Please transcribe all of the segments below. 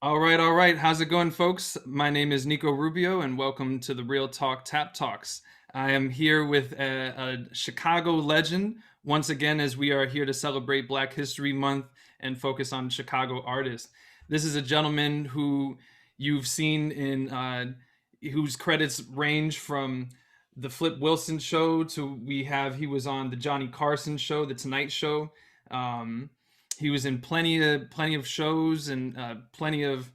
All right. How's it going, folks? My name is Nico Rubio, and welcome to the Real Talk Tap Talks. I am here with a Chicago legend once again, as we are here to celebrate Black History Month and focus on Chicago artists. This is a gentleman who you've seen in whose credits range from the Flip Wilson Show to he was on the Johnny Carson Show, the Tonight Show. Um, he was in plenty of shows and plenty of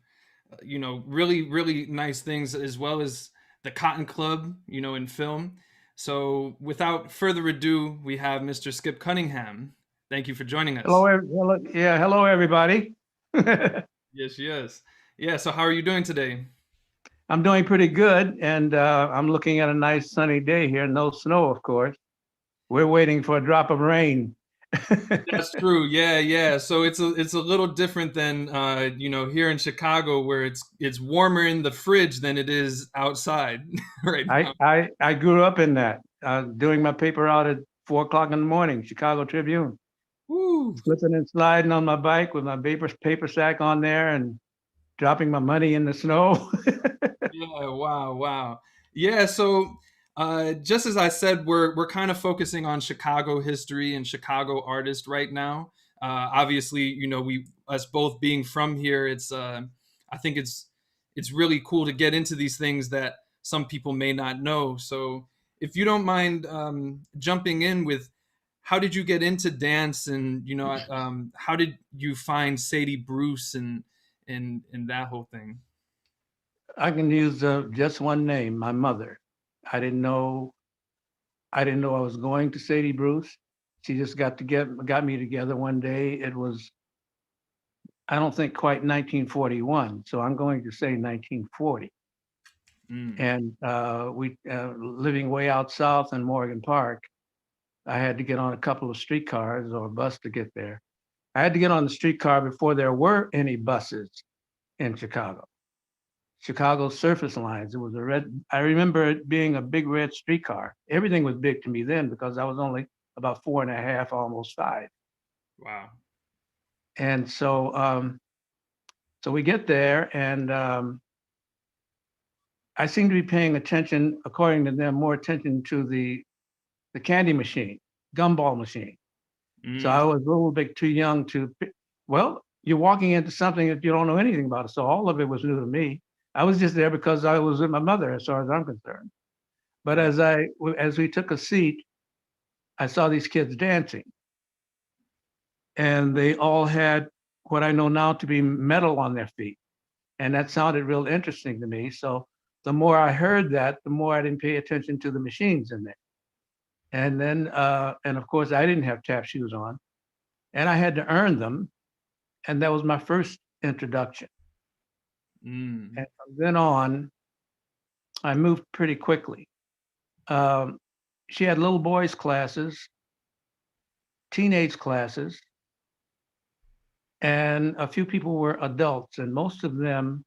really nice things, as well as the Cotton Club, in film. So without further ado, we have Mr. Skip Cunningham. Thank you for joining Hello, us. hello everybody. Yes, yes. Yeah, so how are you doing today? I'm doing pretty good, and I'm looking at a nice sunny day here. No snow, of course. We're waiting for a drop of rain. That's true. Yeah, yeah. So it's a little different than here in Chicago, where it's warmer in the fridge than it is outside right I, now. I I grew up in that. Doing my paper out at 4 o'clock in the morning, Chicago Tribune, Woo. slipping and sliding on my bike with my paper sack on there, and dropping my money in the snow. Yeah, wow, wow. Yeah, so just as I said, we're kind of focusing on Chicago history and Chicago artists right now. Obviously, we us both being from here, I think it's really cool to get into these things that some people may not know. So, if you don't mind jumping in with how did you get into dance, and how did you find Sadie Bruce and that whole thing? I can use just one name, my mother. I didn't know I didn't know I was going to Sadie Bruce. She just got me together one day. It was, I don't think, quite 1941, so I'm going to say 1940. Mm. And we living way out south in Morgan Park, I had to get on a couple of streetcars or a bus to get there. I had to get on the streetcar before there were any buses in Chicago. Chicago surface lines. It was a red. I remember it being a big red streetcar. Everything was big to me then because I was only about four and a half, almost five. Wow. And so we get there, and I seem to be paying attention, according to them, more attention to the candy machine, gumball machine. So Mm. I was a little bit too young to. Well, you're walking into something that you don't know anything about. So all of it was new to me. I was just there because I was with my mother, as far as I'm concerned. But Yeah. as we took a seat, I saw these kids dancing, and they all had what I know now to be metal on their feet, and that sounded real interesting to me. So the more I heard that, the more I didn't pay attention to the machines in there. And then, and of course, I didn't have tap shoes on, and I had to earn them, and that was my first introduction. Mm. And from then on, I moved pretty quickly. Um, she had little boys' classes, teenage classes, and a few people were adults, and most of them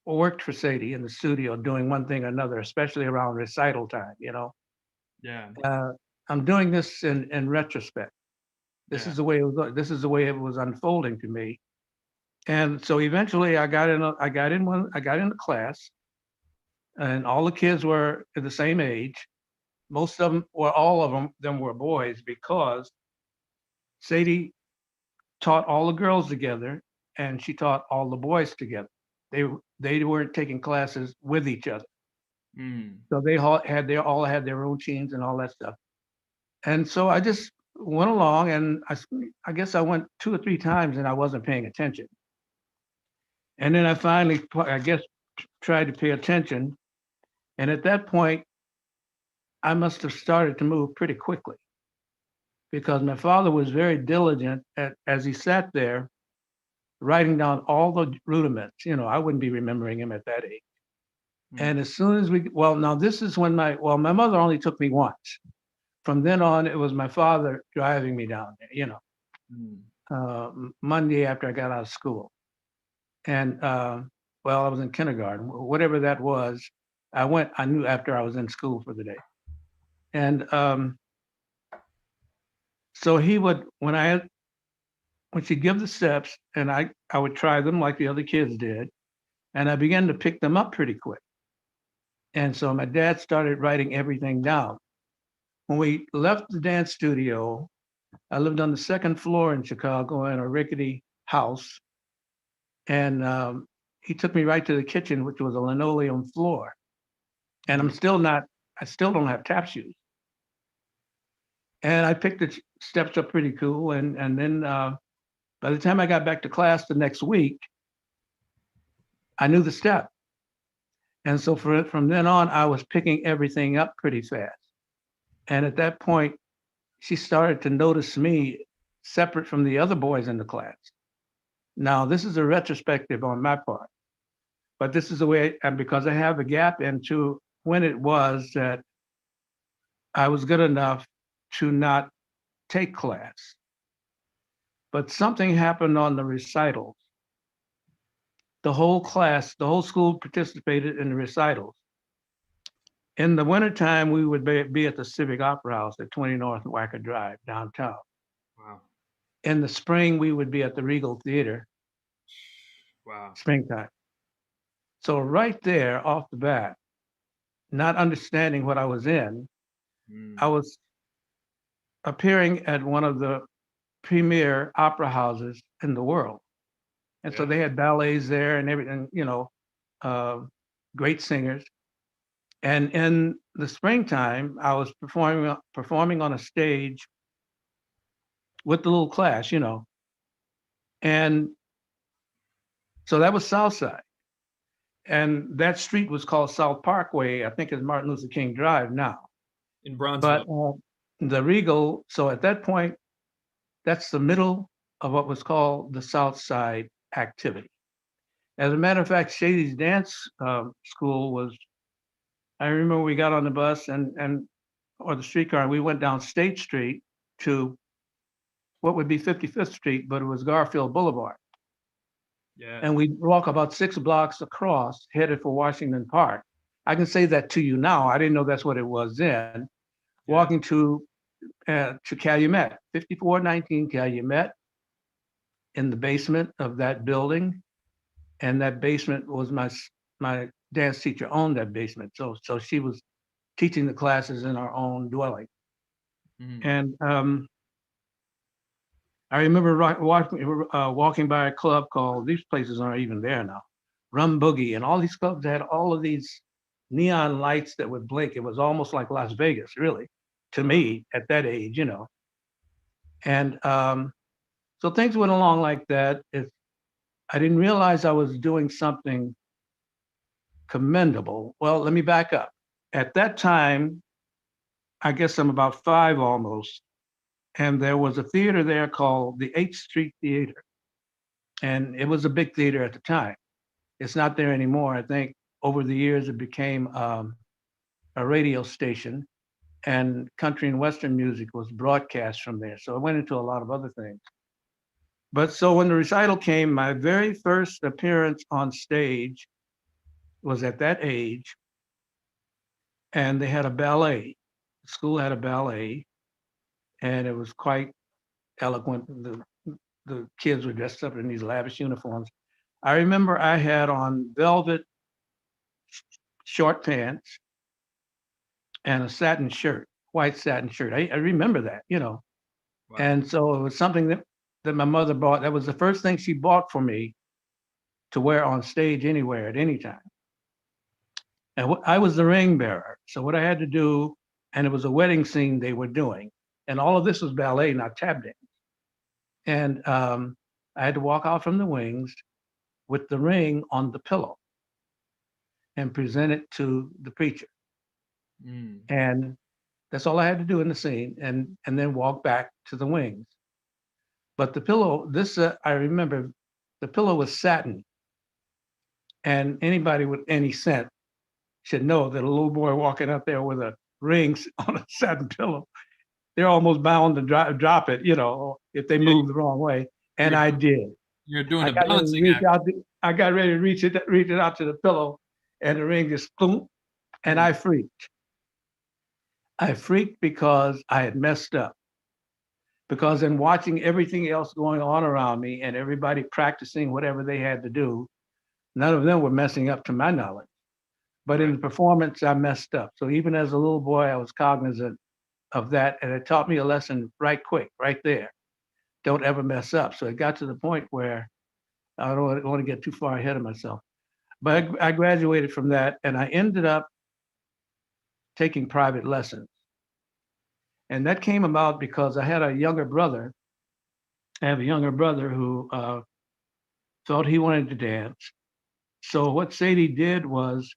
worked for Sadie in the studio doing one thing or another, especially around recital time. Yeah. Uh, I'm doing this in retrospect. This Yeah. is the way it was. This is the way it was unfolding to me. And so eventually, I got into class, and all the kids were the same age. Most of them, or all of them were boys because Sadie taught all the girls together, and she taught all the boys together. They they weren't taking classes with each other, Mm. so they all had their own teams and all that stuff. And so I just went along, and I guess I went two or three times, and I wasn't paying attention. And then I finally, I guess, tried to pay attention. And at that point, I must have started to move pretty quickly because my father was very diligent as he sat there writing down all the rudiments. I wouldn't be remembering him at that age. Mm. And as soon as now this is when my mother only took me once. From then on, it was my father driving me down there, Mm. Monday after I got out of school. And I was in kindergarten, whatever that was. I knew after I was in school for the day. And so he would, when she'd give the steps, and I would try them like the other kids did, and I began to pick them up pretty quick. And so my dad started writing everything down. When we left the dance studio, I lived on the second floor in Chicago in a rickety house, and he took me right to the kitchen, which was a linoleum floor. And Mm. I still don't have tap shoes. And I picked the steps up pretty cool. And then by the time I got back to class the next week, I knew the step. And so from then on, I was picking everything up pretty fast. And at that point, she started to notice me separate from the other boys in the class. Now, this is a retrospective on my part, but this is the way, and because I have a gap into when it was that I was good enough to not take class. But something happened on the recitals. The whole class, the whole school participated in the recitals. In the wintertime, we would be at the Civic Opera House at 20 North Wacker Drive, downtown. Wow. In the spring, we would be at the Regal Theater, Wow. springtime. So right there off the bat, not understanding what I was in, Mm. I was appearing at one of the premier opera houses in the world. And so Yeah. they had ballets there and everything, uh, great singers. And in the springtime, I was performing on a stage with the little class. And so that was South Side. And that street was called South Parkway. I think it's Martin Luther King Drive now. In But Bronzeville. the Regal, so at that point, that's the middle of what was called the South Side activity. As a matter of fact, Sadie's dance school was, I remember we got on the bus or the streetcar, and we went down State Street to what would be 55th Street, but it was Garfield Boulevard. Yeah. And we'd walk about 6 blocks across, headed for Washington Park. I can say that to you now. I didn't know that's what it was then. Yeah. Walking to Calumet, 5419 Calumet, in the basement of that building. And that basement was my dance teacher owned that basement. So she was teaching the classes in our own dwelling. Mm. And I remember walking by a club called, these places aren't even there now, Rum Boogie. And all these clubs had all of these neon lights that would blink. It was almost like Las Vegas, really, to me at that age. And so things went along like that. I didn't realize I was doing something commendable. Well, let me back up. At that time, I guess I'm about 5 almost, and there was a theater there called the 8th Street Theater. And it was a big theater at the time. It's not there anymore. I think over the years it became a radio station, and country and Western music was broadcast from there. So it went into a lot of other things. But so when the recital came, my very first appearance on stage was at that age, and they had a ballet. The school had a ballet, and it was quite eloquent. The kids were dressed up in these lavish uniforms. I remember I had on velvet short pants and a satin shirt, white satin shirt. I remember that. Wow. And so it was something that my mother bought. That was the first thing she bought for me to wear on stage anywhere at any time. And I was the ring bearer. So what I had to do, and it was a wedding scene they were doing, and all of this was ballet, not tap dance. And I had to walk out from the wings with the ring on the pillow and present it to the preacher. Mm. And that's all I had to do in the scene, and then walk back to the wings. But the pillow, I remember, the pillow was satin, and anybody with any sense should know that a little boy walking up there with a ring on a satin pillow, they're almost bound to drop it, if they Yeah, move the wrong way. And you're I did. you're doing I a got ready to balancing reach act. out. I got ready to reach it out to the pillow, and the ring just boom, and Mm. I freaked. I freaked because I had messed up. because in watching everything else going on around me and everybody practicing whatever they had to do, none of them were messing up to my knowledge. But in Right. the performance, I messed up. So even as a little boy, I was cognizant of that, and it taught me a lesson right quick, right there. Don't ever mess up. So it got to the point where I don't want to get too far ahead of myself. But I graduated from that, and I ended up taking private lessons. And that came about because I had a younger brother. I have a younger brother who felt he wanted to dance. So what Sadie did was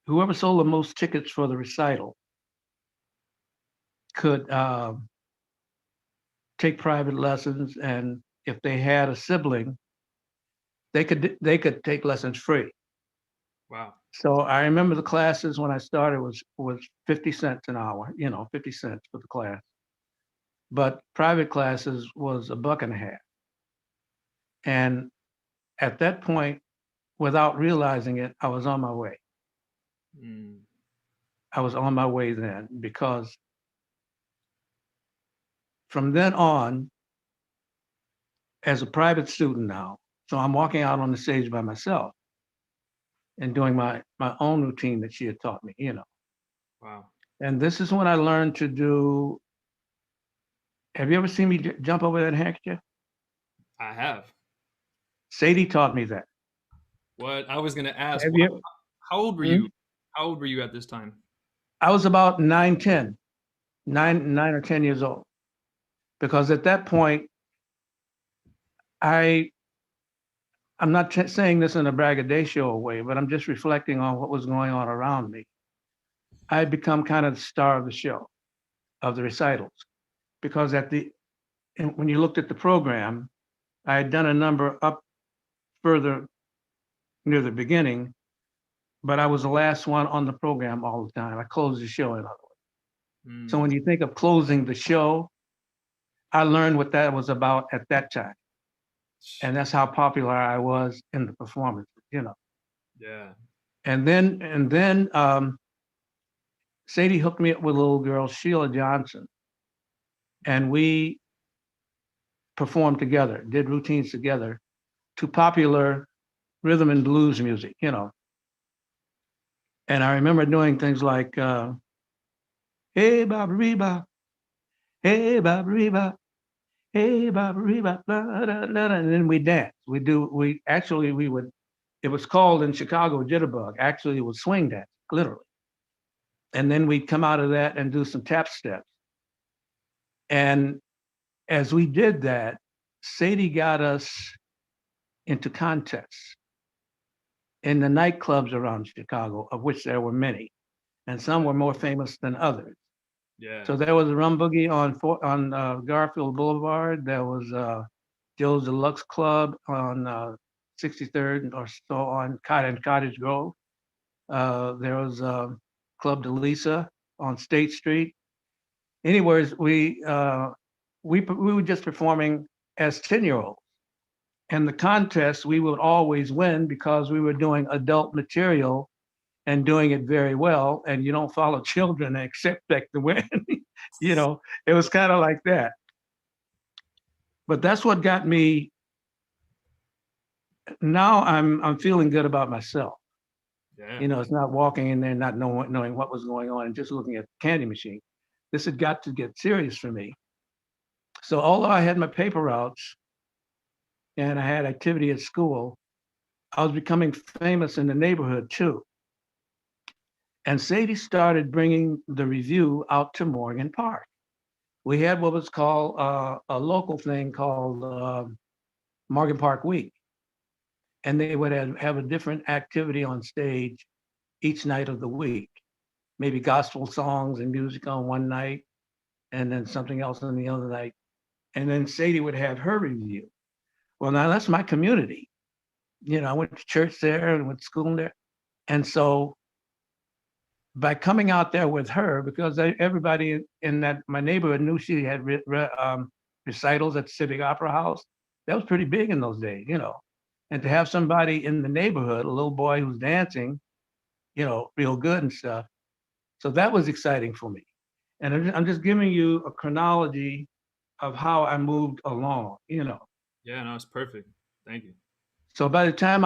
whoever sold the most tickets for the recital could take private lessons, and if they had a sibling, they could take lessons free. Wow. So I remember the classes when I started was 50 cents an hour, 50 cents for the class. But private classes was a buck and a half. And at that point, without realizing it, I was on my way. Mm. I was on my way then because from then on, as a private student now, so I'm walking out on the stage by myself and doing my own routine that she had taught me. Wow. And this is when I learned to do. Have you ever seen me jump over that handkerchief? I have. Sadie taught me that. What I was going to ask, Have you? how old were Hmm? you? How old were you at this time? I was about 9 or 10 years old, because at that point, I I'm not saying this in a braggadocio way, but I'm just reflecting on what was going on around me. I had become kind of the star of the show, of the recitals, because when you looked at the program, I had done a number up further near the beginning, but I was the last one on the program all the time. I closed the show, in other words. So Mm. when you think of closing the show, I learned what that was about at that time. And that's how popular I was in the performances. Yeah. And then Sadie hooked me up with a little girl, Sheila Johnson, and we performed together, did routines together to popular rhythm and blues music. And I remember doing things like, hey, Baba Reba, hey, Baba Reba, hey, Baba Reba, blah, blah, blah, and then we dance. It was called in Chicago jitterbug. Actually, it was swing dance, literally. And then we'd come out of that and do some tap steps. And as we did that, Sadie got us into contests in the nightclubs around Chicago, of which there were many, and some were more famous than others. Yeah. So there was a Rum Boogie on Garfield Boulevard. There was Joe's Deluxe Club on 63rd or so on Cottage Grove. There was Club de Lisa on State Street. Anyways, we were just performing as 10-year-olds. And the contest we would always win because we were doing adult material and doing it very well. And you don't follow children and expect to win. It was kind of like that. But that's what got me. Now I'm feeling good about myself. Yeah. It's not walking in there not knowing what was going on and just looking at the candy machine. This had got to get serious for me. So although I had my paper routes and I had activity at school, I was becoming famous in the neighborhood too. And Sadie started bringing the review out to Morgan Park. We had what was called a local thing called Morgan Park Week. And they would have a different activity on stage each night of the week. Maybe gospel songs and music on one night, and then something else on the other night. And then Sadie would have her review. Well, now that's my community. I went to church there and went to school there. And so by coming out there with her, because everybody in that my neighborhood knew she had recitals at the Civic Opera House. That was pretty big in those days. And to have somebody in the neighborhood, a little boy who's dancing, real good and stuff. So that was exciting for me. And I'm just giving you a chronology of how I moved along, Yeah, no, it's perfect. Thank you. So by the time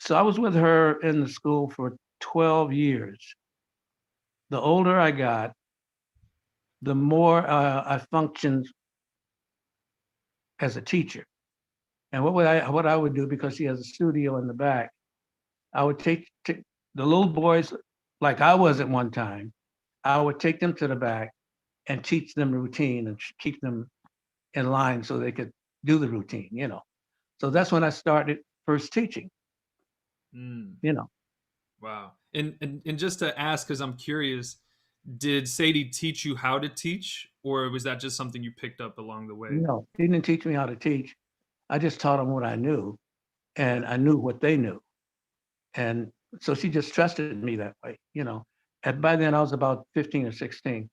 so I was with her in the school for 12 years. The older I got, the more I functioned as a teacher. And what I would do, because she has a studio in the back, I would take the little boys, like I was at one time. I would take them to the back and teach them routine and keep them in line so they could do the routine. So that's when I started first teaching, Mm, you know. wow. And just to ask, because I'm curious, did Sadie teach you how to teach, or was that just something you picked up along the way? No, she didn't teach me how to teach. I just taught them what I knew, Yeah. and I knew what they knew. And so she just trusted me that way. And by then I was about 15 or 16.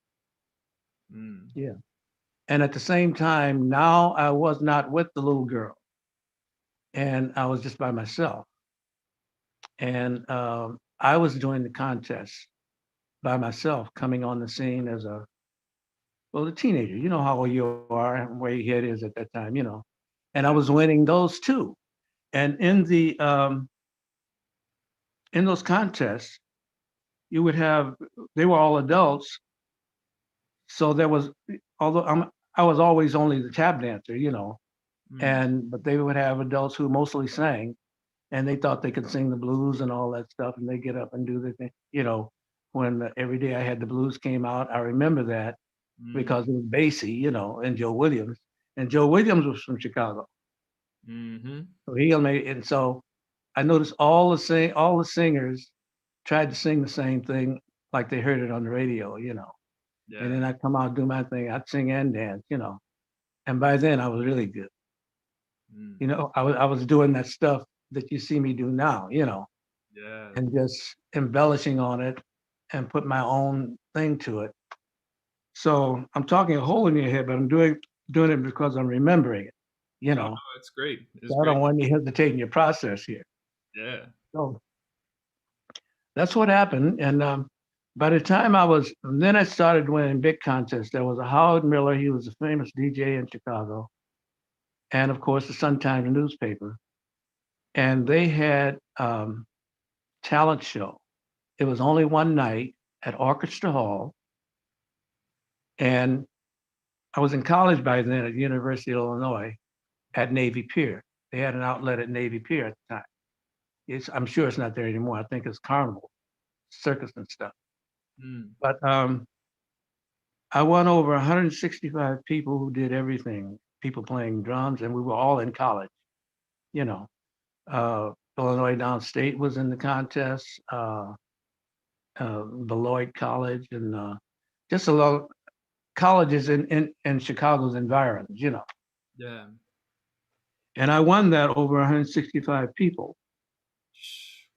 Mm, Yeah. And at the same time, now I was not with the little girl and I was just by myself. And I was doing the contest by myself, coming on the scene as a teenager. You know how old you are and where your head is at that time. And I yeah. was winning those too. And in those contests, you would have, they were all adults. So there was, although I was always only the tap dancer. Mm, But they would have adults who mostly sang, and they thought they could sing the blues and all that stuff, and they get up and do the thing. When Every Day I Had the Blues came out, I remember that because mm, it was Basie, and Joe Williams, and Joe Williams was from Chicago, mm-hmm. so and so I noticed all the singers tried to sing the same thing like they heard it on the radio. And Yeah. then I'd come out do my thing, I'd sing and dance. And by then I was really good. Mm, I was doing that stuff that you see me do now, yeah. and just embellishing on it and put my own thing to it. So I'm talking a hole in your head, but I'm doing it because I'm remembering it, you Oh no, know. it's great. It's So I great. don't want you to hesitate in your process here. Yeah. So that's what happened. And by the time then I started winning big contests. There was a Howard Miller. He was a famous DJ in Chicago. And of course, the Sun Times newspaper. And they had talent show. It was only one night at Orchestra Hall. And I was in college by then at the University of Illinois at Navy Pier. They had an outlet at Navy Pier at the time. I'm sure it's not there anymore. I think it's Carnival, Circus and stuff. Mm, But I won over 165 people who did everything, people playing drums, and we were all in college. You know, Illinois Downstate was in the contest, Beloit College, and just a lot of colleges in Chicago's environs. yeah. And I won that over 165 people.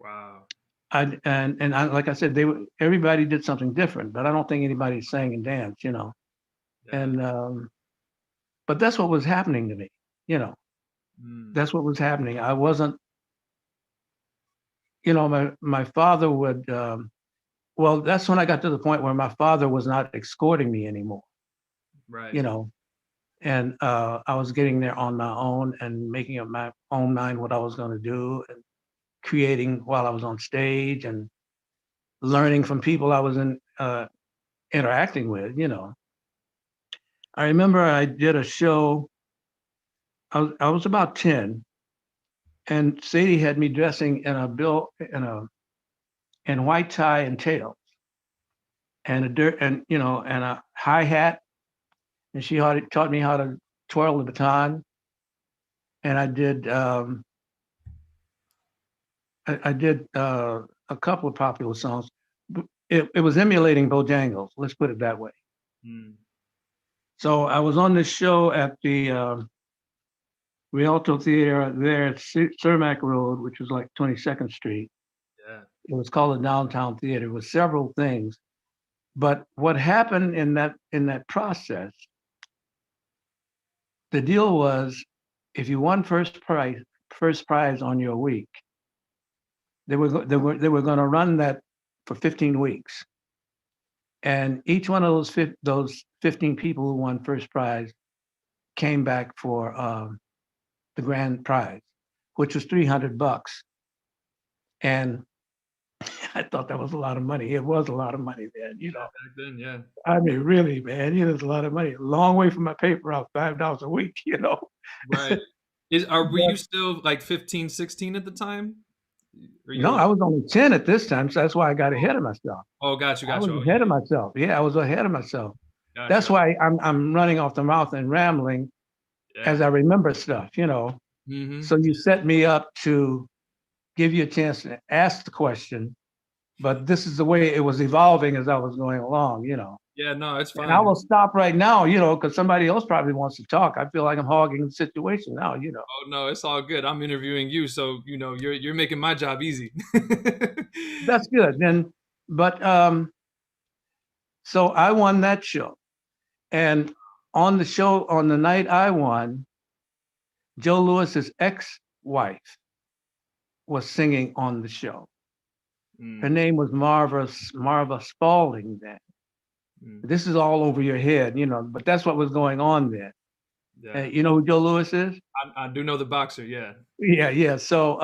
Wow. Like I said, everybody did something different, but I don't think anybody sang and danced. Yeah. And but that's what was happening to me. You know, Mm, that's what was happening. I wasn't. My father would. Well, that's when I got to the point where my father was not escorting me anymore. right. You know, and I was getting there on my own and making up my own mind what I was going to do and creating while I was on stage and learning from people I was interacting with. I remember I did a show. I was about 10, and Sadie had me dressing in white tie and tails and a high hat, and she taught me how to twirl the baton. And I did a couple of popular songs. It was emulating Bojangles. Let's put it that way. Mm, So I was on this show at the Rialto Theater there at Cermak Road, which was like 22nd Street. yeah. It was called the Downtown Theater. It was several things. But what happened in that process, the deal was if you won first prize on your week, they were going to run that for 15 weeks. And each one of those 15 people who won first prize came back for the grand prize, which was $300. And I thought that was a lot of money. It was a lot of money then, Yeah, back then, yeah. I mean, really, man, it's a lot of money. A long way from my paper out, $5 a week, Right. Were But you still like 15, 16 at the time? Or you were a no, little I was only 10 at this time, so that's why I got oh, ahead of myself. oh, got you, I got was you. Oh ahead of yeah, myself. Yeah, I was ahead of myself. got That's you. why I'm running off the mouth and rambling Yeah. as I remember stuff. Mm-hmm. So you set me up to give you a chance to ask the question, but this is the way it was evolving as I was going along. Yeah, no, it's And I fine. will stop right now, because somebody else probably wants to talk. I feel like I'm hogging the situation now. Oh no, it's all good. I'm interviewing you, so you're making my job easy. That's good. But so I won that show. And on the show, on the night I won, Joe Lewis's ex-wife was singing on the show. Her Mm, name was Marva Spalding then. mm, This is all over your head, but that's what was going on then. yeah, You know who Joe Lewis is? I do know the boxer. Yeah. Yeah, yeah. So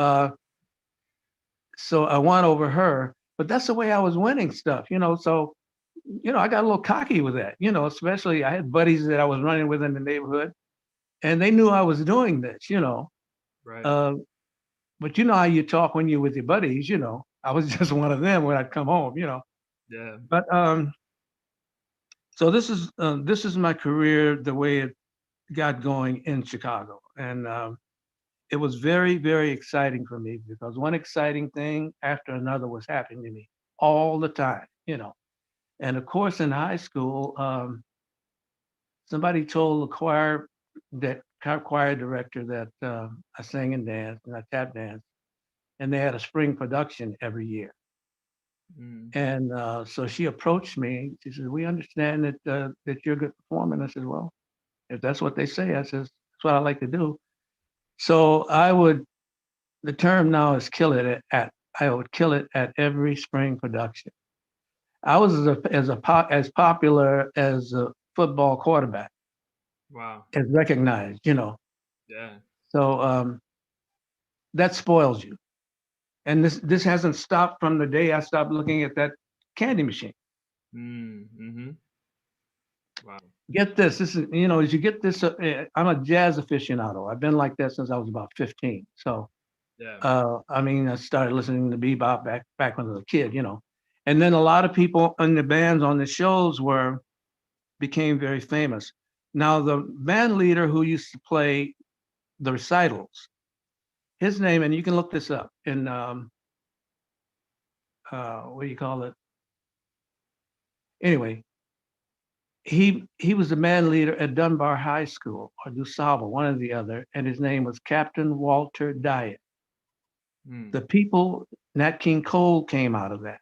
I won over her, but that's the way I was winning stuff. So, I got a little cocky with that, especially I had buddies that I was running with in the neighborhood and they knew I was doing this. Right. Uh, but you know how you talk when you're with your buddies. I was just one of them when I'd come home. Yeah. But so this is my career, the way it got going in Chicago, and it was very, very exciting for me because one exciting thing after another was happening to me all the time. And of course, in high school, somebody told the choir director that I sang and danced and I tap danced, and they had a spring production every year. Mm, And so she approached me. She said, "We understand that you're a good performer." And I said, "Well, if that's what they say," I says, "that's what I like to do." So I would. The term now is kill it at. I would kill it at every spring production. I was as popular as a football quarterback, wow. as recognized. Yeah. So that spoils you. And this hasn't stopped from the day I stopped looking at that candy machine. Mm, mm-hmm. Wow. Get this. This is, as you get this, I'm a jazz aficionado. I've been like that since I was about 15. So, Yeah. I mean, I started listening to bebop back when I was a kid. And then a lot of people in the bands on the shows became very famous. Now, the band leader who used to play the recitals, his name, and you can look this up in, what do you call it? Anyway, he was the band leader at Dunbar High School or DuSable, one or the other, and his name was Captain Walter Diet. Mm, The people, Nat King Cole came out of that.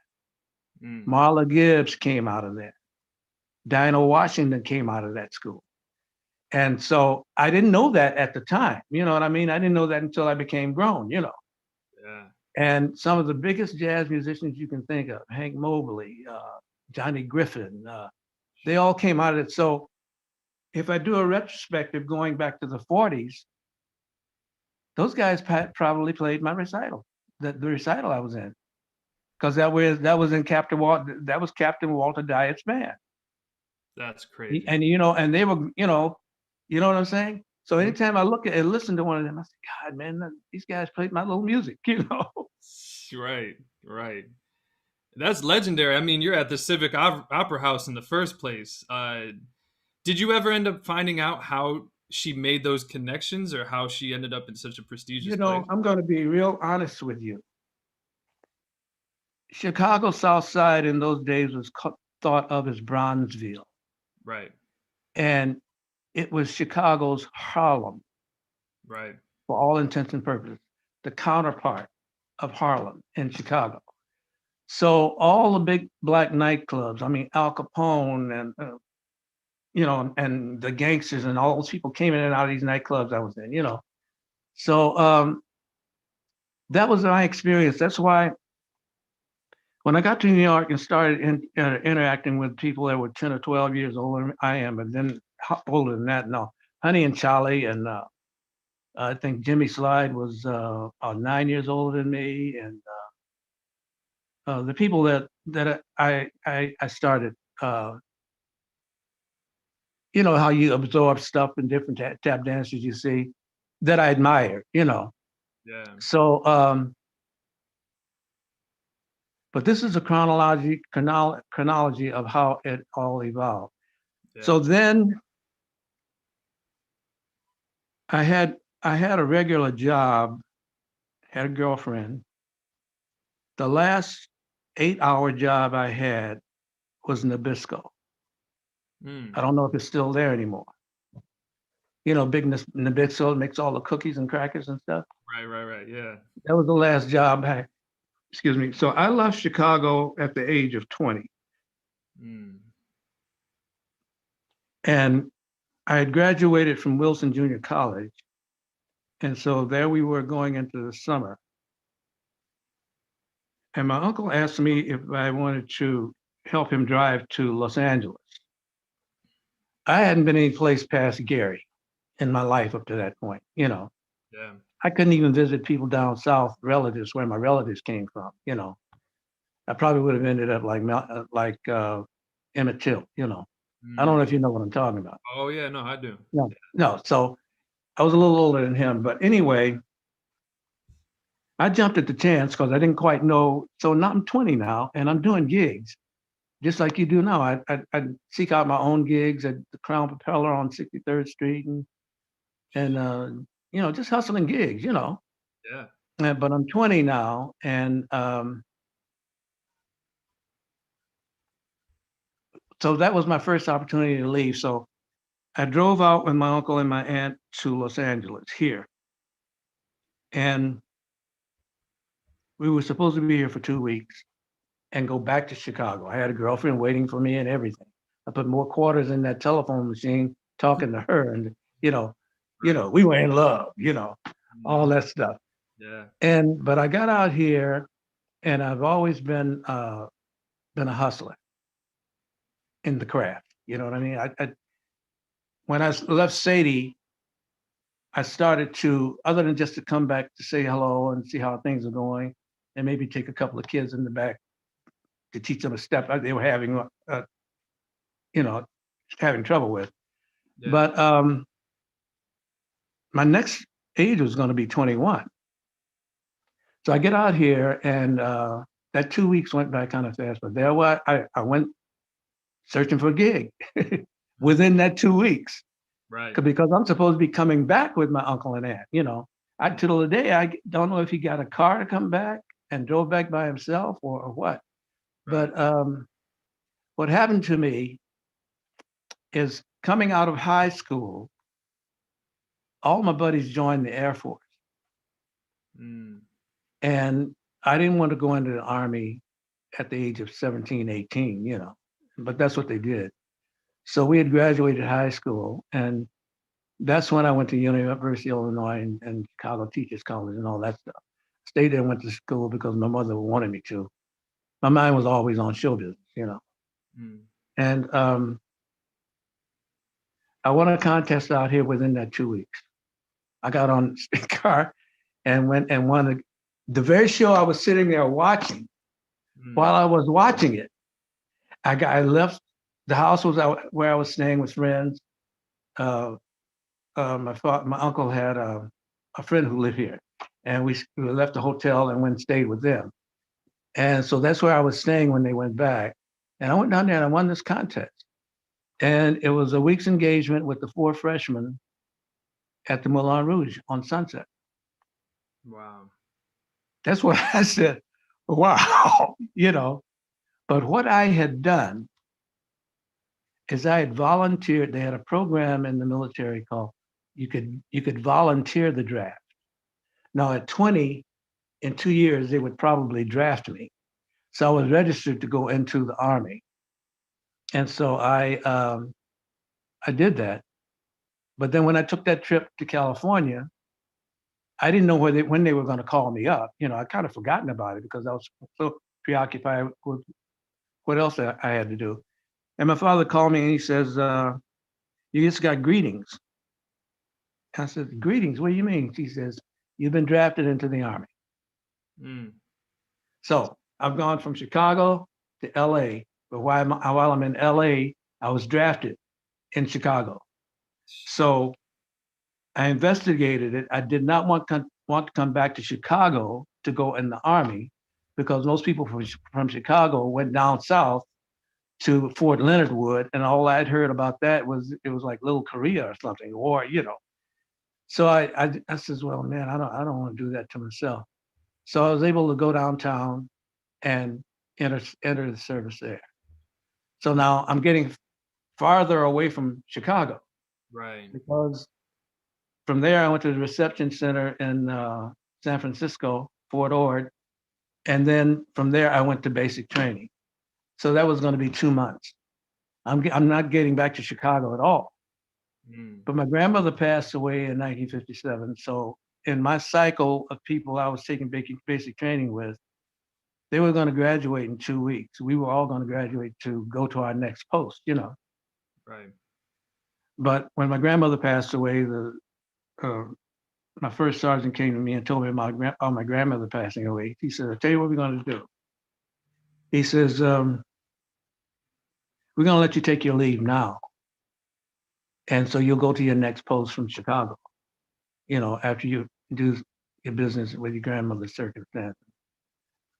mm. Marla Gibbs came out of that. Dinah Washington came out of that school. And so I didn't know that at the time. You know what I mean? I didn't know that until I became grown. Yeah. And some of the biggest jazz musicians you can think of, Hank Mobley, Johnny Griffin, they all came out of it. So if I do a retrospective going back to the 40s, those guys probably played my recital, the recital I was in, because that was in that was Captain Walter Diet's band. That's crazy. And they were, what I'm saying? So Mhm. anytime I look at and listen to one of them, I say, God, man, these guys played my little music. Right. Right. That's legendary. I mean, you're at the Civic Opera House in the first place. Did you ever end up finding out how she made those connections or how she ended up in such a prestigious place? I'm going to be real honest with you. Chicago South Side in those days was thought of as Bronzeville, Right. and it was Chicago's Harlem Right. for all intents and purposes, the counterpart of Harlem in Chicago. So all the big black nightclubs, I mean Al Capone and the gangsters and all those people came in and out of these nightclubs I was in. So that was my experience. That's why when I got to New York and started interacting with people that were 10 or 12 years older than I am, and then older than that, no, Honey and Charlie, and I think Jimmy Slide was about 9 years older than me, and the people that I started, you know, how you absorb stuff in different tap dancers you see that I admire, you know. Yeah. So, but this is a chronology of how it all evolved. Yeah. So then I had a regular job, had a girlfriend. The last 8-hour job I had was Nabisco. I Mm. don't know if it's still there anymore. You know, big Nabisco makes all the cookies and crackers and stuff. Right, right, right. Yeah. That was the last job I, excuse me. So I left Chicago at the age of 20. Mm. And I had graduated from Wilson Junior College. And so there we were going into the summer. And my uncle asked me if I wanted to help him drive to Los Angeles. I hadn't been any place past Gary in my life up to that point. You know, Yeah. I couldn't even visit people down south, relatives where my relatives came from. You know, I probably would have ended up like Emmett Till. You know, I don't Mm. know if you know what I'm talking about. Oh yeah, no, I do. No, no. So I was a little older than him, but anyway, I jumped at the chance because I didn't quite know. So now I'm 20 now, and I'm doing gigs just like you do now. I seek out my own gigs at the Crown Propeller on 63rd Street, and you know, just hustling gigs, you know. Yeah. But I'm 20 now, and so that was my first opportunity to leave. So I drove out with my uncle and my aunt to Los Angeles here, and we were supposed to be here for 2 weeks and go back to Chicago. I had a girlfriend waiting for me and everything. I put more quarters in that telephone machine talking to her, and you know, Right. we were in love, all Mhm. that stuff. Yeah. And but I got out here, and I've always been a hustler in the craft. You know what I mean? I when I left Sadie, I started to, other than just to come back to say hello and see how things are going, and maybe take a couple of kids in the back to teach them a step they were having, you know, having trouble with. Yeah. But my next age was going to be 21. So I get out here, and that 2 weeks went by kind of fast. But there I went searching for a gig Mhm. within that 2 weeks Right. because I'm supposed to be coming back with my uncle and aunt. You know, I till the day I don't know if he got a car to come back and drove back by himself or what. Right. But what happened to me is coming out of high school, all my buddies joined the Air Force. Mm. And I didn't want to go into the Army at the age of 17, 18, but that's what they did. So we had graduated high school, and that's when I went to University of Illinois and Chicago Teachers College and all that stuff. Stayed there and went to school because my mother wanted me to. My mind was always on show business. Mm. And I won a contest out here within that 2 weeks. I got on the car and went and won the very show I was sitting there watching. While Mm. I was watching it, I left the house was out where I was staying with friends. Uh, my uncle had a friend who lived here, and we left the hotel and went and stayed with them. And so that's where I was staying when they went back. And I went down there and I won this contest. And it was a week's engagement with the four freshmen at the Moulin Rouge on Sunset. Wow. That's what I said, wow, But what I had done is I had volunteered. They had a program in the military called you could volunteer the draft. Now at 20, in 2 years, they would probably draft me. So I was registered to go into the Army. And so I did that. But then when I took that trip to California, I didn't know when they were going to call me up. I kind of forgotten about it because I was so preoccupied with what else I had to do. And my father called me and he says, "You just got greetings." I said, greetings, what do you mean? She says, you've been drafted into the Army. Mm. So I've gone from Chicago to LA, but while I'm in LA, I was drafted in Chicago. So I investigated it. I did not want to come back to Chicago to go in the Army because most people from Chicago went down south to Fort Leonard Wood, and all I'd heard about that was it was like Little Korea or something, or you know. So I says, well, man, I don't want to do that to myself. So I was able to go downtown and enter the service there. So now I'm getting farther away from Chicago Right. because from there I went to the reception center in San Francisco, Fort Ord, and then from there I went to basic training. So that was going to be 2 months. I'm not getting back to Chicago at all. Mm. But my grandmother passed away in 1957. So in my cycle of people I was taking basic training with, they were going to graduate in 2 weeks. We were all going to graduate to go to our next post, you know. Right. But when my grandmother passed away, the uh, my first sergeant came to me and told me about my grandmother passing away. He said, "I'll tell you what we're going to do." He says, "We're going to let you take your leave now, and so you'll go to your next post from Chicago. You know, after you do your business with your grandmother's circumstances."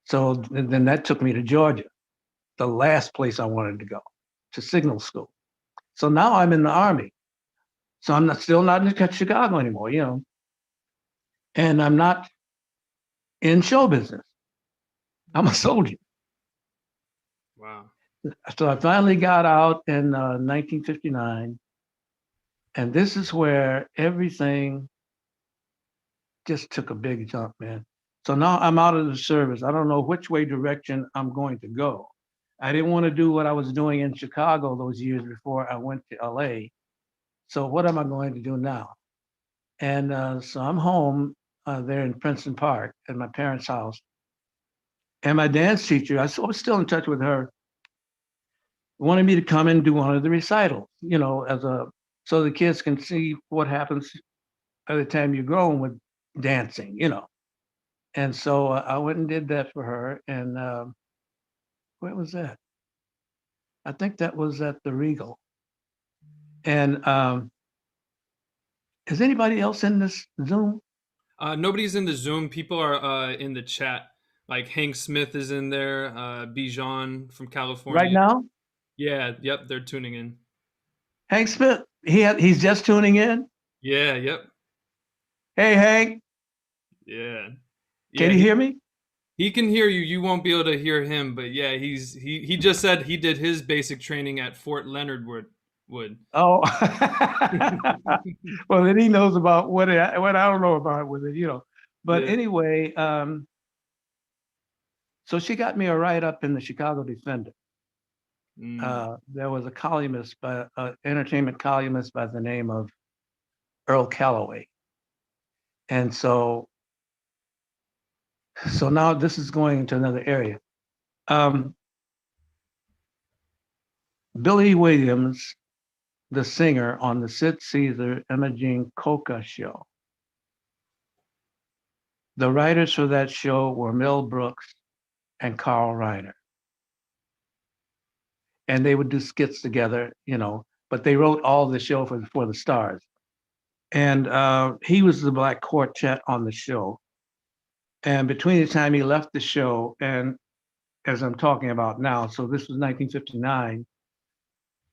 So then that took me to Georgia, the last place I wanted to go, to signal school. So now I'm in the Army. So I'm still not in Chicago anymore, you know, and I'm not in show business. I'm a soldier. Wow. So I finally got out in 1959, and this is where everything just took a big jump, man. So now I'm out of the service. I don't know which way direction I'm going to go. I didn't want to do what I was doing in Chicago those years before I went to LA. So what am I going to do now? And so I'm home there in Princeton Park at my parents' house. And my dance teacher, was still in touch with her, wanted me to come and do one of the recitals, you know, so the kids can see what happens by the time you're grown with dancing, you know. And so I went and did that for her. And where was that? I think that was at the Regal. And is anybody else in this Zoom Nobody's in the Zoom. People are in the chat. Like Hank Smith is in there. Bijan from right California. now? Yeah. Yep. They're tuning in. Hank Smith. He's just tuning in. Yeah. Yep. Hey, Hank, Yeah. can Yeah. you hear me? He can hear you. You won't be able to hear him. But yeah, he just said he did his basic training at Fort Leonard Wood. Oh, well, then he knows about what I don't know about with it, you know. But Yeah. anyway, so she got me a write up in the Chicago Defender. Mm. There was a columnist, entertainment columnist by the name of Earl Calloway, and so now this is going into another area. Um, Billy Williams, the singer on the Sid Caesar Imogene Coca show. The writers for that show were Mel Brooks and Carl Reiner. And they would do skits together, you know, but they wrote all the show for the stars. And he was the black quartet on the show. And between the time he left the show and as I'm talking about now, so this was 1959,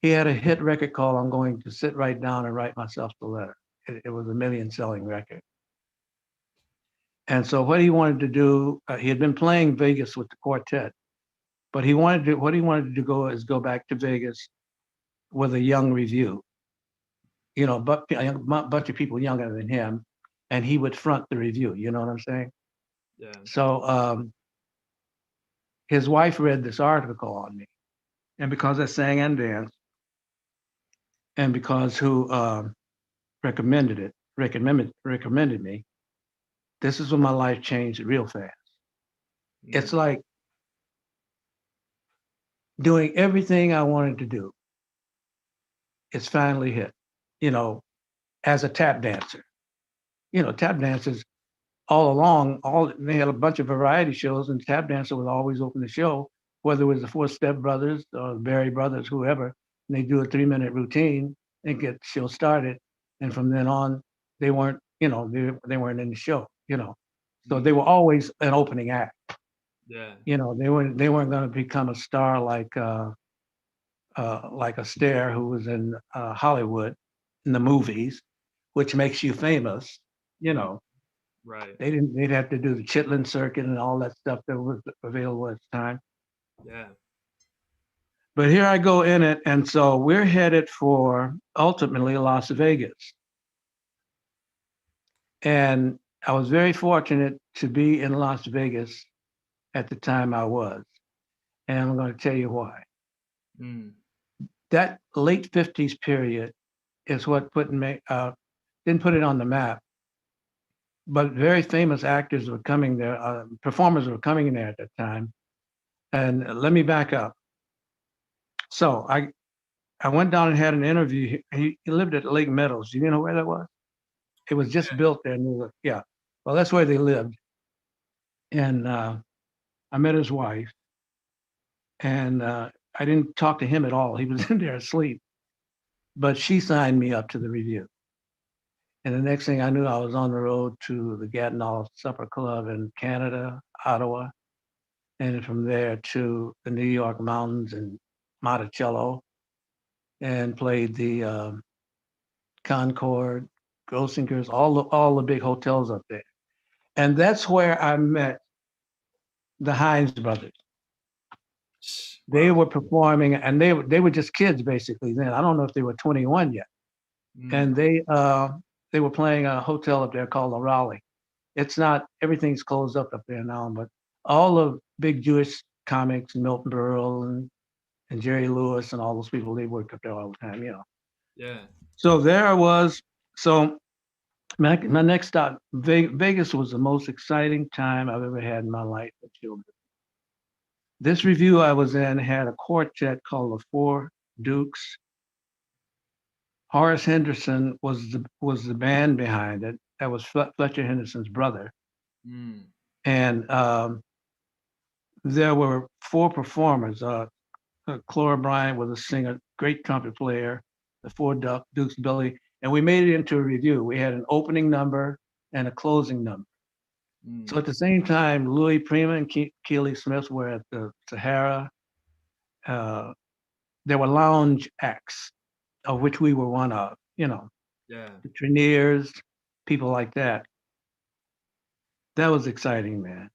he had a hit record called I'm Going to Sit Right Down and Write Myself the Letter. It was a million selling record. And so what he wanted to do, he had been playing Vegas with the quartet, but what he wanted to go back to Vegas with a young review, you know, but a bunch of people younger than him, and he would front the review. You know what I'm saying? Yeah. So his wife read this article on me, and because I sang and danced, and because who recommended me, this is when my life changed real fast. It's Mm. like doing everything I wanted to do. It's finally hit, you know, as a tap dancer. tap dancers all along, they had a bunch of variety shows, and tap dancer would always open the show, whether it was the Four Step Brothers or the Berry Brothers, whoever. And they do a 3-minute routine and get the show started. And from then on, they weren't, they weren't in the show. So they Mm. were always an opening act. Yeah. They weren't going to become a star like Astaire, who was in Hollywood in the movies, which makes you famous. You know, Right. they'd have to do the Chitlin circuit and all that stuff that was available at the time. Yeah. But here I go in it, and so we're headed for ultimately Las Vegas. And I was very fortunate to be in Las Vegas at the time I was. And I'm going to tell you why. Mm. That late 50s period is what didn't put it on the map, but very famous actors were coming there, performers were coming there at that time. And let me back up. So I went down and had an interview. He lived at Lake Meadows. You know where that was? It was just built there. Yeah. Well, that's where they lived. And I met his wife, and I didn't talk to him at all. He was in there asleep. But she signed me up to the review. And the next thing I knew, I was on the road to the Gatineau Supper Club in Canada, Ottawa, and from there to the New York Mountains and Monticello, and played the Concord, Grossinger's, all the big hotels up there. And that's where I met the Hines brothers. They Wow. were performing, and they were just kids basically then. I don't know if they were 21 yet. Mm. And they were playing a hotel up there called the Raleigh. It's not everything's closed up there now, but all the big Jewish comics, Milton Berle and Jerry Lewis and all those people, they work up there all the time. Yeah. So there I was. So my next stop, Vegas was the most exciting time I've ever had in my life with children. This review I was in had a quartet called the Four Dukes. Horace Henderson was the band behind it. That was Fletcher Henderson's brother. Mm. And there were four performers. Clora Bryant was a singer, great trumpet player, the Four Dukes Billy, and we made it into a review. We had an opening number and a closing number. So Mm. at the same time, Louis Prima and Keely Smith were at the Sahara. Uh, there were lounge acts, of which we were one of, Yeah. the Treniers, people like that. That was exciting, man.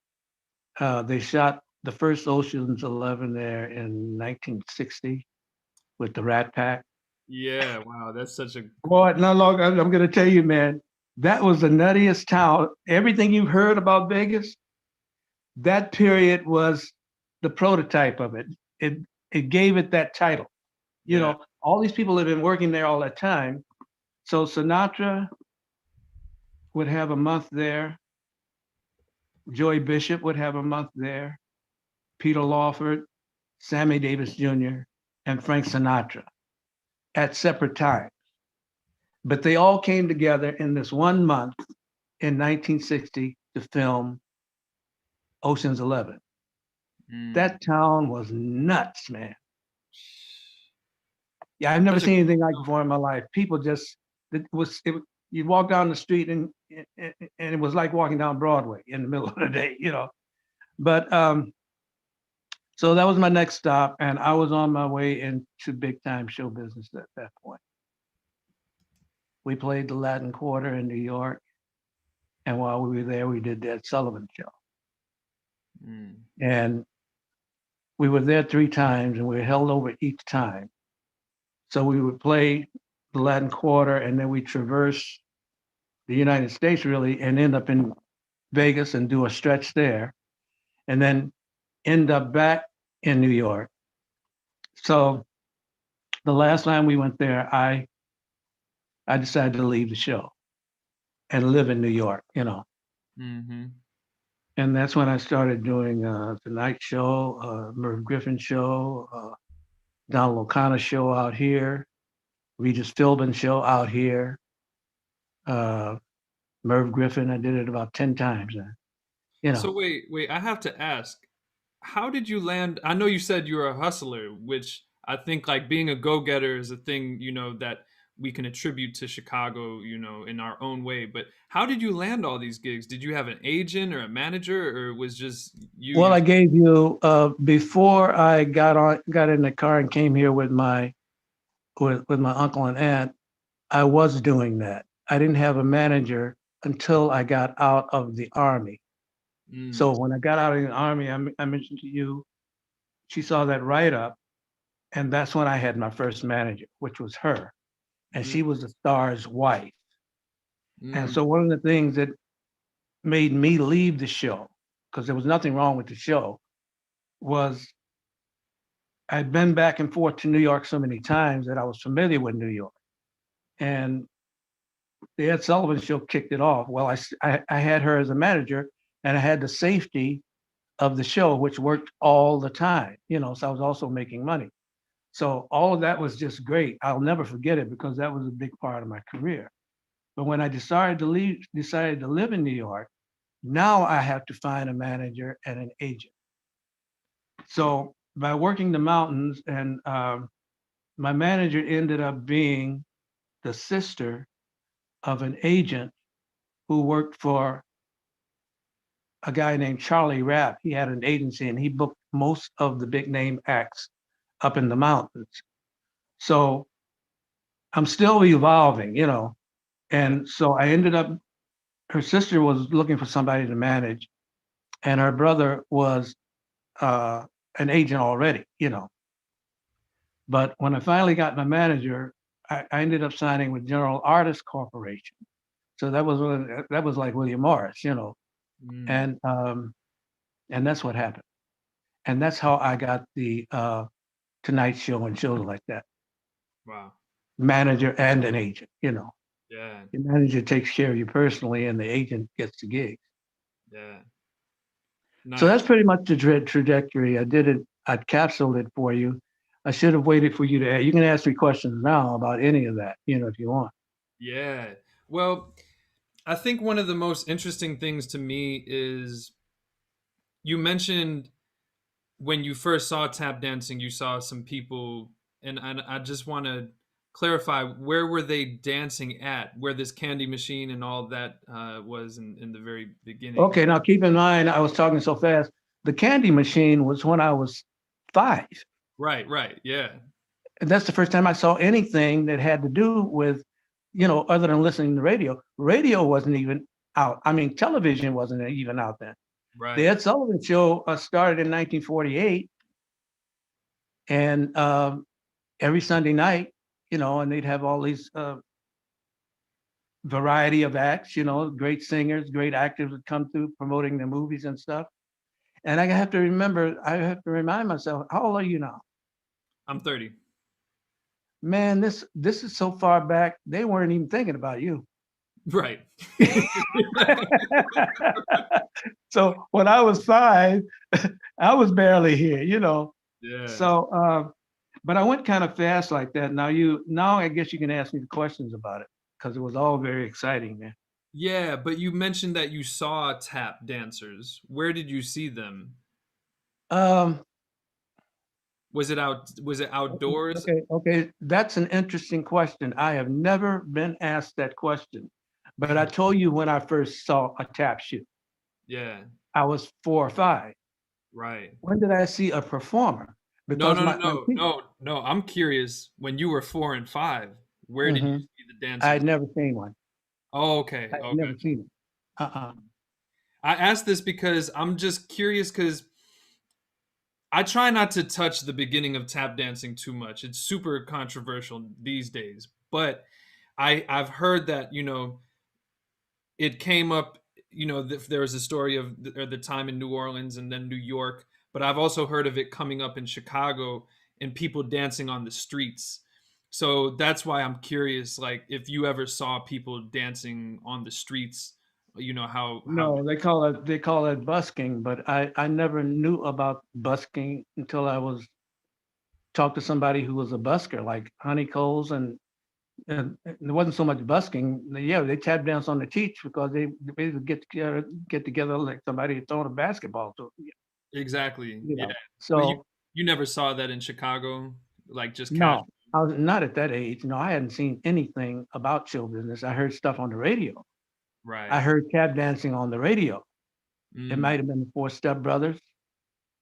They shot the first Ocean's 11 there in 1960 with the Rat Pack. Yeah. Wow. That's such a Boy, no longer, I'm going to tell you, man, that was the nuttiest town. Everything you've heard about Vegas, that period was the prototype of it. It it gave it that title. yeah. All these people have been working there all that time. So Sinatra would have a month there. Joey Bishop would have a month there. Peter Lawford, Sammy Davis Jr., and Frank Sinatra at separate times. But they all came together in this one month in 1960 to film Ocean's 11. Mm. That town was nuts, man. Yeah, I've never Such a seen anything like it before in my life. People just, you'd walk down the street and it was like walking down Broadway in the middle of the day. But so that was my next stop, and I was on my way into big time show business at that point. We played the Latin Quarter in New York, and while we were there, we did that Sullivan show. Mm. And we were there 3 times, and we were held over each time. So we would play the Latin Quarter, and then we traverse the United States really, and end up in Vegas and do a stretch there, and then end up back in New York. So the last time we went there, I decided to leave the show and live in New York. Mm-hmm. And that's when I started doing the Night Show, Merv Griffin Show, Donald O'Connor Show out here, Regis Philbin Show out here. Uh, Merv Griffin. I did it about 10 times. You So know, wait, I have to ask, how did you land? I know you said you're a hustler, which I think like being a go-getter is a thing, that we can attribute to Chicago, in our own way. But how did you land all these gigs? Did you have an agent or a manager, or was just you well, your I gave you before I got in the car and came here with my uncle and aunt. I was doing that. I didn't have a manager until I got out of the army. So mm, when I got out of the army, I mentioned to you, she saw that write up, and that's when I had my first manager, which was her, and mm, she was the star's wife. And mm, so one of the things that made me leave the show, because there was nothing wrong with the show, was I'd been back and forth to New York so many times that I was familiar with New York. And the Ed Sullivan Show kicked it off. Well, I had her as a manager, and I had the safety of the show, which worked all the time, so I was also making money. So all of that was just great. I'll never forget it because that was a big part of my career. But when I decided to live in New York, now I have to find a manager and an agent. So by working the mountains, and my manager ended up being the sister of an agent who worked for a guy named Charlie Rapp. He had an agency and he booked most of the big name acts up in the mountains. So I'm still evolving. yeah, And so I ended up, her sister was looking for somebody to manage, and her brother was uh, an agent already. But when I finally got my manager, I ended up signing with General Artists Corporation. So that was like William Morris. mm, And and that's what happened. And that's how I got the Tonight Show and shows like that. wow, Manager and an agent. yeah, The manager takes care of you personally, and the agent gets the gig. yeah, So nice. that's pretty much the trajectory. I did it. I capsuled it for you. I should have waited for you to. You can ask me questions now about any of that, if you want. Yeah. Well, I think one of the most interesting things to me is you mentioned when you first saw tap dancing, you saw some people, and I just want to clarify, where were they dancing at? Where this candy machine and all that was in the very beginning. Okay, now keep in mind, I was talking so fast. The candy machine was when I was 5. Right, right, yeah, And that's the first time I saw anything that had to do with, other than listening to radio. Radio wasn't even out. I mean, television wasn't even out then. The right. Ed Sullivan Show started in 1948, and every Sunday night, and they'd have all these variety of acts, great singers, great actors would come through promoting the movies and stuff. And I have to remind myself, how old are you now? I'm 30. Man, this is so far back, they weren't even thinking about you. Right. So when I was 5, I was barely here. Yeah. So, but I went kind of fast like that. Now I guess you can ask me the questions about it because it was all very exciting, man. Yeah, but you mentioned that you saw tap dancers. Where did you see them? Um, Was it outdoors? okay. That's an interesting question. I have never been asked that question, but I told you when I first saw a tap shoot, Yeah, I was 4 or 5. right. When did I see a performer? No, Because no, no, my no, no, no. I'm curious. When you were 4 and 5, where did you hmm see the I dancers? had never seen one. Oh, okay, I had okay. never seen it. Uh-uh. I asked this because I'm just curious because I try not to touch the beginning of tap dancing too much. It's super controversial these days. But I've heard that, it came up, there was a story of the time in New Orleans and then New York, but I've also heard of it coming up in Chicago and people dancing on the streets. So that's why I'm curious, like if you ever saw people dancing on the streets, how No, they call it busking, but I never knew about busking until I was talked to somebody who was a busker, like Honey Coles and and there wasn't so much busking. Yeah, they tap dance on the teach because they would get together like somebody throwing a basketball. So Exactly. you Yeah. know, But so you never saw that in Chicago, like just casual. no, I was not at that age. No, I hadn't seen anything about show business. I heard stuff on the radio. I Right. heard tap dancing on the radio. It Mm, might have been the Four Step Brothers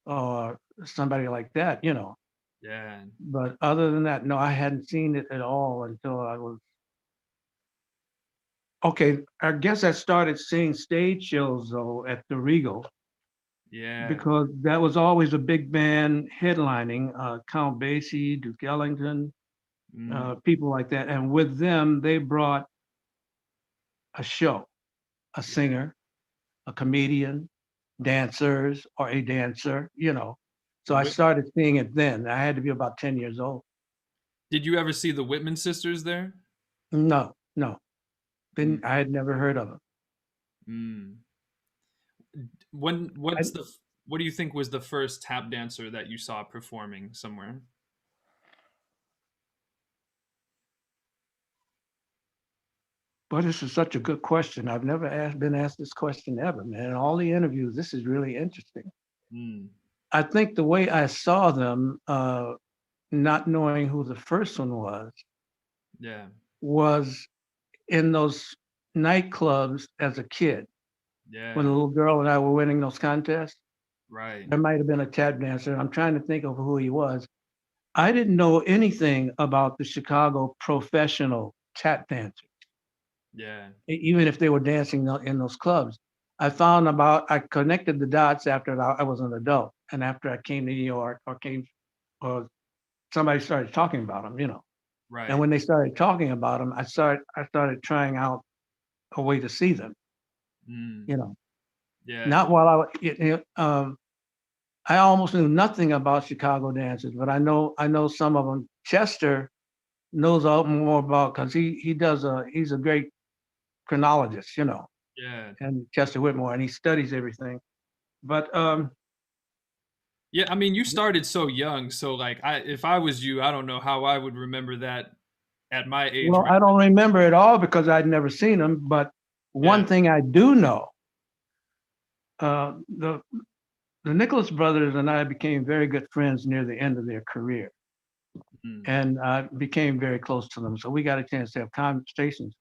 or somebody like that, you know. yeah. But other than that, no, I hadn't seen it at all until I was okay. I guess I started seeing stage shows though at the Regal Yeah. because that was always a big band headlining, Count Basie, Duke Ellington, Mm, people like that. And with them, they brought a show, a yeah. singer, a comedian, dancers, or a dancer, you know. So I Whit started seeing it then. I had to be about 10 years old. Did you ever see the Whitman sisters there? No, no, Mm, I had never heard of them. mm. I, What do you think was the first tap dancer that you saw performing somewhere? but this is such a good question. I've never been asked this question ever, man. In all the interviews, this is really interesting. Mm, I think the way I saw them, not knowing who the first one yeah. was in those nightclubs as a kid when the Yeah. little girl and I were winning those contests. Right. There might have been a tap dancer. I'm trying to think of who he was. I didn't know anything about the Chicago professional tap dancers, Yeah. even if they were dancing in those clubs. I connected the dots after I was an adult and after I came to New York or somebody started talking about them, you know. And Right. when they started talking about them, I started trying out a way to see them, Mm, you know. yeah. Not while I almost knew nothing about Chicago dancers, but I know some of them. Chester knows a lot more about because he's a great chronologist, you know, Yeah. and Chester Whitmore, and he studies everything. But Yeah, I mean, you started so young, so like if I was you, I don't know how I would remember that at my age, well, right? I don't remember it all because I'd never seen them. But Yeah. one thing I do know, uh, the the Nicholas brothers and I became very good friends near the end of their career, Mm, and I became very close to them. So we got a chance to have conversations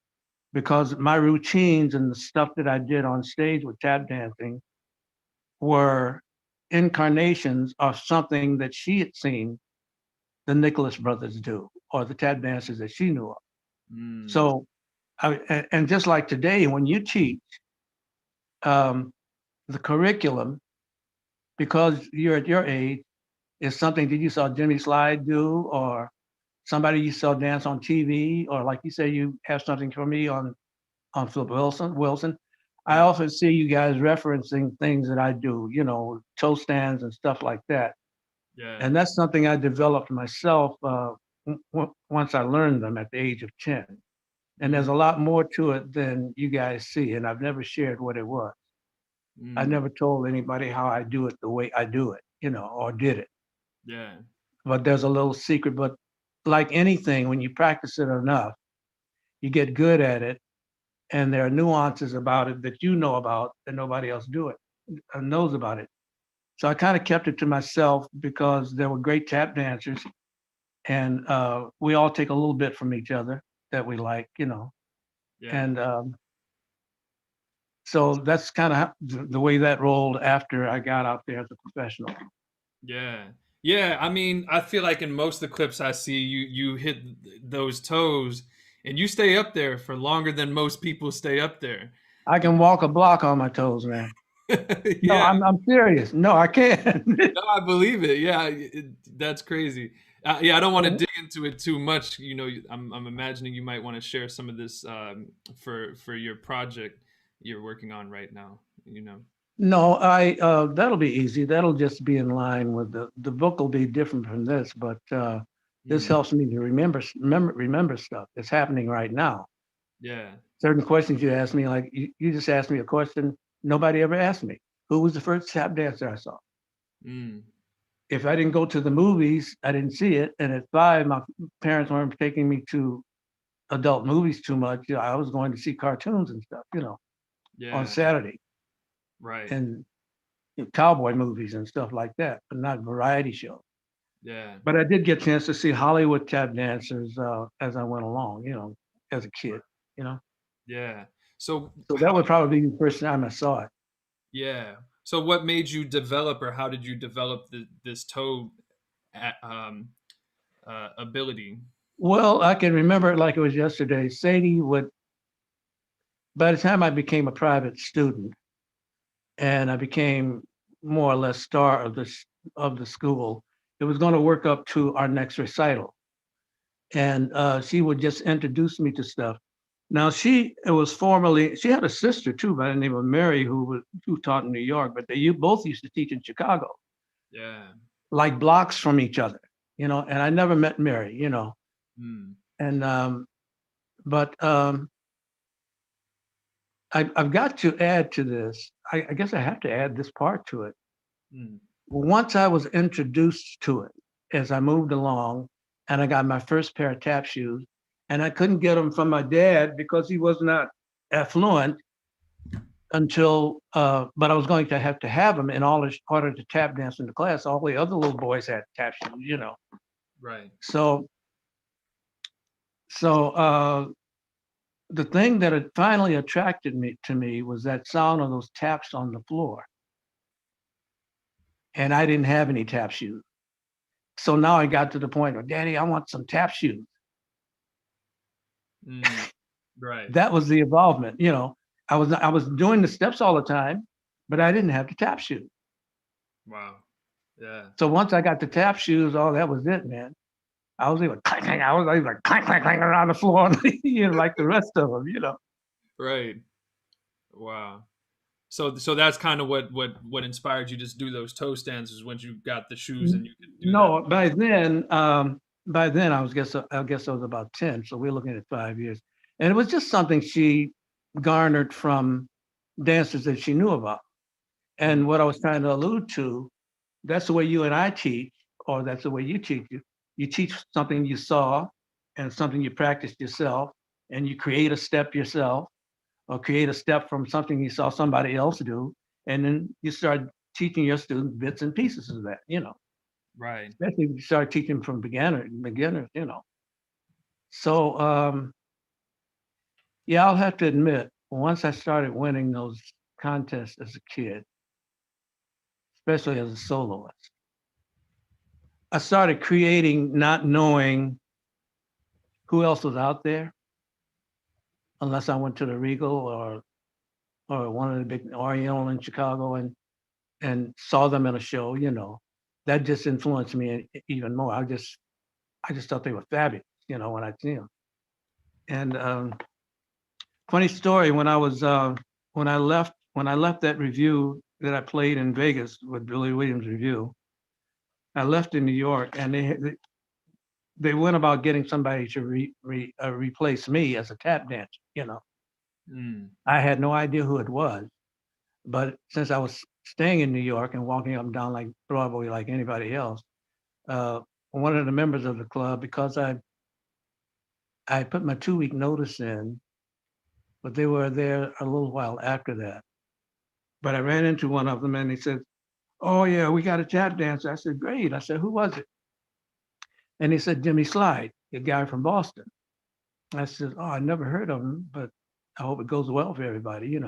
because my routines and the stuff that I did on stage with tap dancing were incarnations of something that she had seen the Nicholas brothers do or the tap dancers that she knew of. mm, So, and just like today, when you teach um, the curriculum, because you're at your age, is something that you saw Jimmy Slide do or somebody you saw dance on TV, or like you say, you have something for me on Philip Wilson. I right. often see you guys referencing things that I do, you know, toe stands and stuff like that. Yeah. And that's something I developed myself once I learned them at the age of 10. And Mm, there's a lot more to it than you guys see. And I've never shared what it was. I mm, never told anybody how I do it the way I do it, you know, or did it. yeah. But there's a little secret. But like anything, when you practice it enough, you get good at it. And there are nuances about it that you know about that nobody else knows about it. So I kind of kept it to myself because there were great tap dancers, and we all take a little bit from each other that we like, you know. Yeah. And so that's kind of the way that rolled after I got out there as a professional. Yeah. Yeah, I mean, I feel like in most of the clips I see you hit those toes and you stay up there for longer than most people stay up there. I can walk a block on my toes, man. No, Yeah, I'm serious. No, I can't. no, I believe it. Yeah, that's crazy. Yeah, I don't want to dig into it too much. You know, I'm imagining you might want to share some of this for your project you're working on right now. You know. No, I that'll be easy. That'll just be in line with the book will be different from this, but this Mm, helps me to remember stuff that's happening right now. yeah. Certain questions you ask me, like you just asked me a question nobody ever asked me. Who was the first tap dancer I saw? Mm, If I didn't go to the movies, I didn't see it. And at 5, my parents weren't taking me to adult movies too much. I was going to see cartoons and stuff, on Yeah. Saturday, Right. and cowboy movies and stuff like that, but not variety shows. Yeah. But I did get a chance to see Hollywood tap dancers as I went along, as a kid, you know. Yeah. So So how that would probably be the first time I saw it. yeah. So what made you develop, or how did you develop this toe ability? Well, I can remember it like it was yesterday. Sadie would, by the time I became a private student and I became more or less star of the school, it was going to work up to our next recital, and she would just introduce me to stuff. Now she had a sister too by the name of Mary who taught in New York, but they both used to teach in Chicago, Yeah. like blocks from each other, And I never met Mary, Mm. and but I've got to add to this. I guess I have to add this part to it. Mm. Once I was introduced to it as I moved along, and I got my first pair of tap shoes, and I couldn't get them from my dad because he was not affluent until, but I was going to have them in order to tap dance in the class. All the other little boys had tap shoes. Right. So, so the thing that had finally attracted me to me was that sound of those taps on the floor, and I didn't have any tap shoes. So now I got to the point of, Daddy, I want some tap shoes. Mm. Right. That was the involvement. I was doing the steps all the time, but I didn't have the tap shoes. Wow. Yeah. So once I got the tap shoes, oh, that was it, man. I was even clank, clank, I was like clank, clank, clank around the floor, like the rest of them. Right. Wow. So that's kind of what inspired you to just do those toe stands, is when you got the shoes and you could do that. No, by then I guess I was about 10. So we're looking at 5 years, and it was just something she garnered from dancers that she knew about. Mm. And what I was trying to allude to, that's the way you and I teach, or that's the way you teach. You teach something you saw and something you practiced yourself, and you create a step yourself, or create a step from something you saw somebody else do, and then you start teaching your students bits and pieces of that. Right. Especially if you start teaching from beginners. So yeah, I'll have to admit, once I started winning those contests as a kid, especially as a soloist, I started creating not knowing who else was out there unless I went to the Regal or one of the big Oriental in Chicago and saw them in a show. That just influenced me even more. I just thought they were fabulous, when I see them. And funny story, when I left that review that I played in Vegas with Billy Williams Review, I left in New York, and they went about getting somebody to replace me as a tap dancer. Mm. I had no idea who it was, but since I was staying in New York and walking up and down like Broadway like anybody else, uh, one of the members of the club, because I put my 2-week notice in, but they were there a little while after that. But I ran into one of them, and he said, "Oh yeah, we got a tap dancer." I said, "Great." I said, "Who was it?" And he said, "Jimmy Slide, the guy from Boston." I said, "Oh, I never heard of him, but I hope it goes well for everybody." I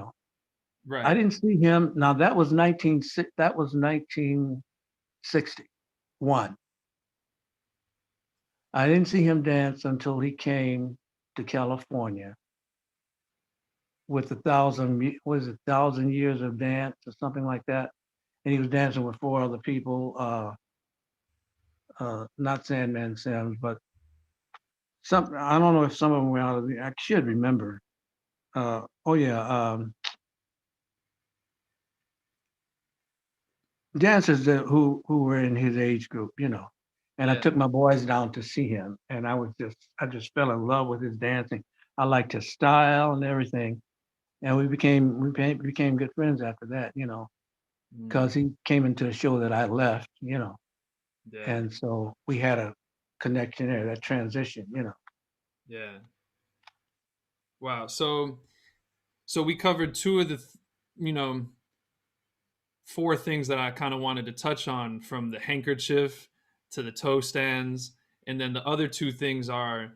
Right. didn't see him. Now that was 1961. I didn't see him dance until he came to California with 1,000 years of dance or something like that. And he was dancing with 4 other people, not Sandman Sims, but some. I don't know if some of them were out of the. I should remember. Oh yeah, dancers who were in his age group. And I Yeah. took my boys down to see him, and I just fell in love with his dancing. I liked his style and everything, and we became good friends after that. Because Mm. he came into a show that I left. Yeah. And so we had a connection there, that transition. Yeah. Wow. So we covered two of the you know four things that I kind of wanted to touch on, from the handkerchief to the toe stands, and then the other two things are,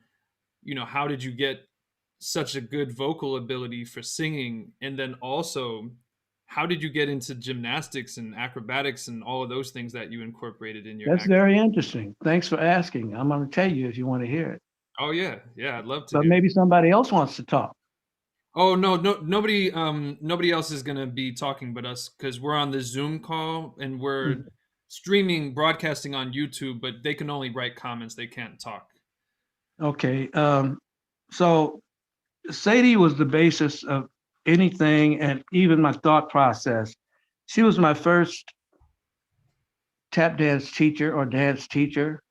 how did you get such a good vocal ability for singing, and then also how did you get into gymnastics and acrobatics and all of those things that you incorporated in your That's act? very interesting. Thanks for asking. I'm going to tell you if you want to hear it. Oh yeah, yeah, I'd love to But hear. maybe somebody else wants to talk. Oh no, no, nobody else is gonna be talking but us, because we're on the Zoom call and we're Mhm. streaming, broadcasting on YouTube, but they can only write comments. They can't talk. Okay. So Sadie was the basis of anything and even my thought process. She was my first tap dance teacher or dance teacher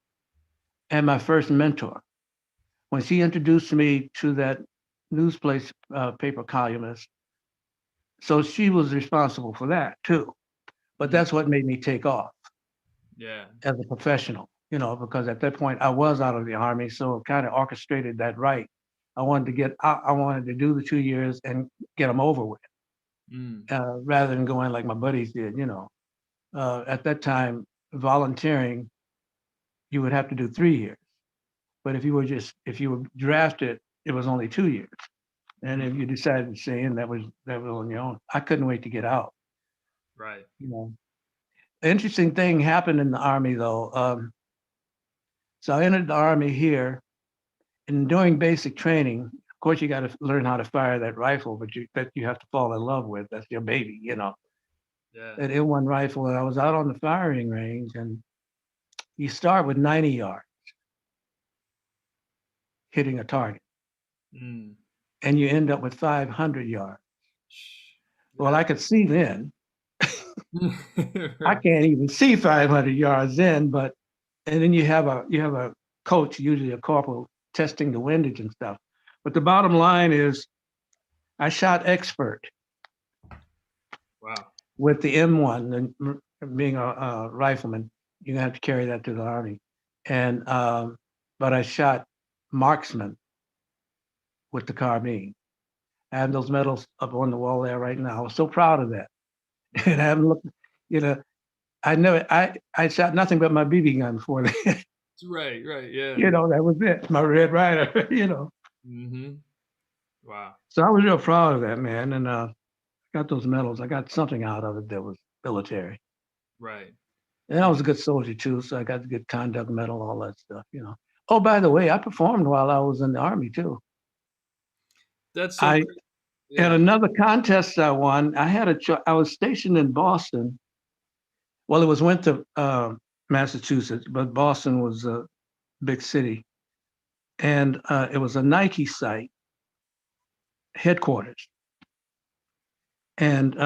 and my first mentor. When she introduced me to that newsplace paper columnist, so she was responsible for that too. But Mm, that's what made me take off yeah. as a professional, because at that point I was out of the army, so it kind of orchestrated that right. I wanted to do the 2 years and get them over with, Mm, rather than going like my buddies did. At that time, volunteering, you would have to do 3 years. But if you were drafted, it was only 2 years. And mm, if you decided to stay in, that was on your own. I couldn't wait to get out. right. You know, Interesting thing happened in the army though. So I entered the army here, and doing basic training. Of course, you got to learn how to fire that rifle, but you have to fall in love with. That's your baby. Yeah. That M1 rifle. And I was out on the firing range, and you start with 90 yards hitting a target, Mm. and you end up with 500 yards. Well, Yeah. I could see then. I Right. can't even see 500 yards then, but and then you have a coach, usually a corporal, testing the windage and stuff. But the bottom line is, I shot expert Wow. with the M1, and being a rifleman, you have to carry that to the army. And but I shot marksman with the carbine. I have those medals up on the wall there right now. I was so proud of that. And I Yeah. haven't looked, you know, I shot nothing but my BB gun before that. Right. Right. Yeah. That was it. My Red Ryder. Mm-hmm. Wow. So I was real proud of that, man. And got those medals. I got something out of it that was military. Right. And I was a good soldier too, so I got the good conduct medal, all that stuff. Oh, by the way, I performed while I was in the army too. That's so I great. At Yeah. another contest I won, I was stationed in Boston. Well, it was went to Massachusetts, but Boston was a big city, and it was a Nike site headquarters. And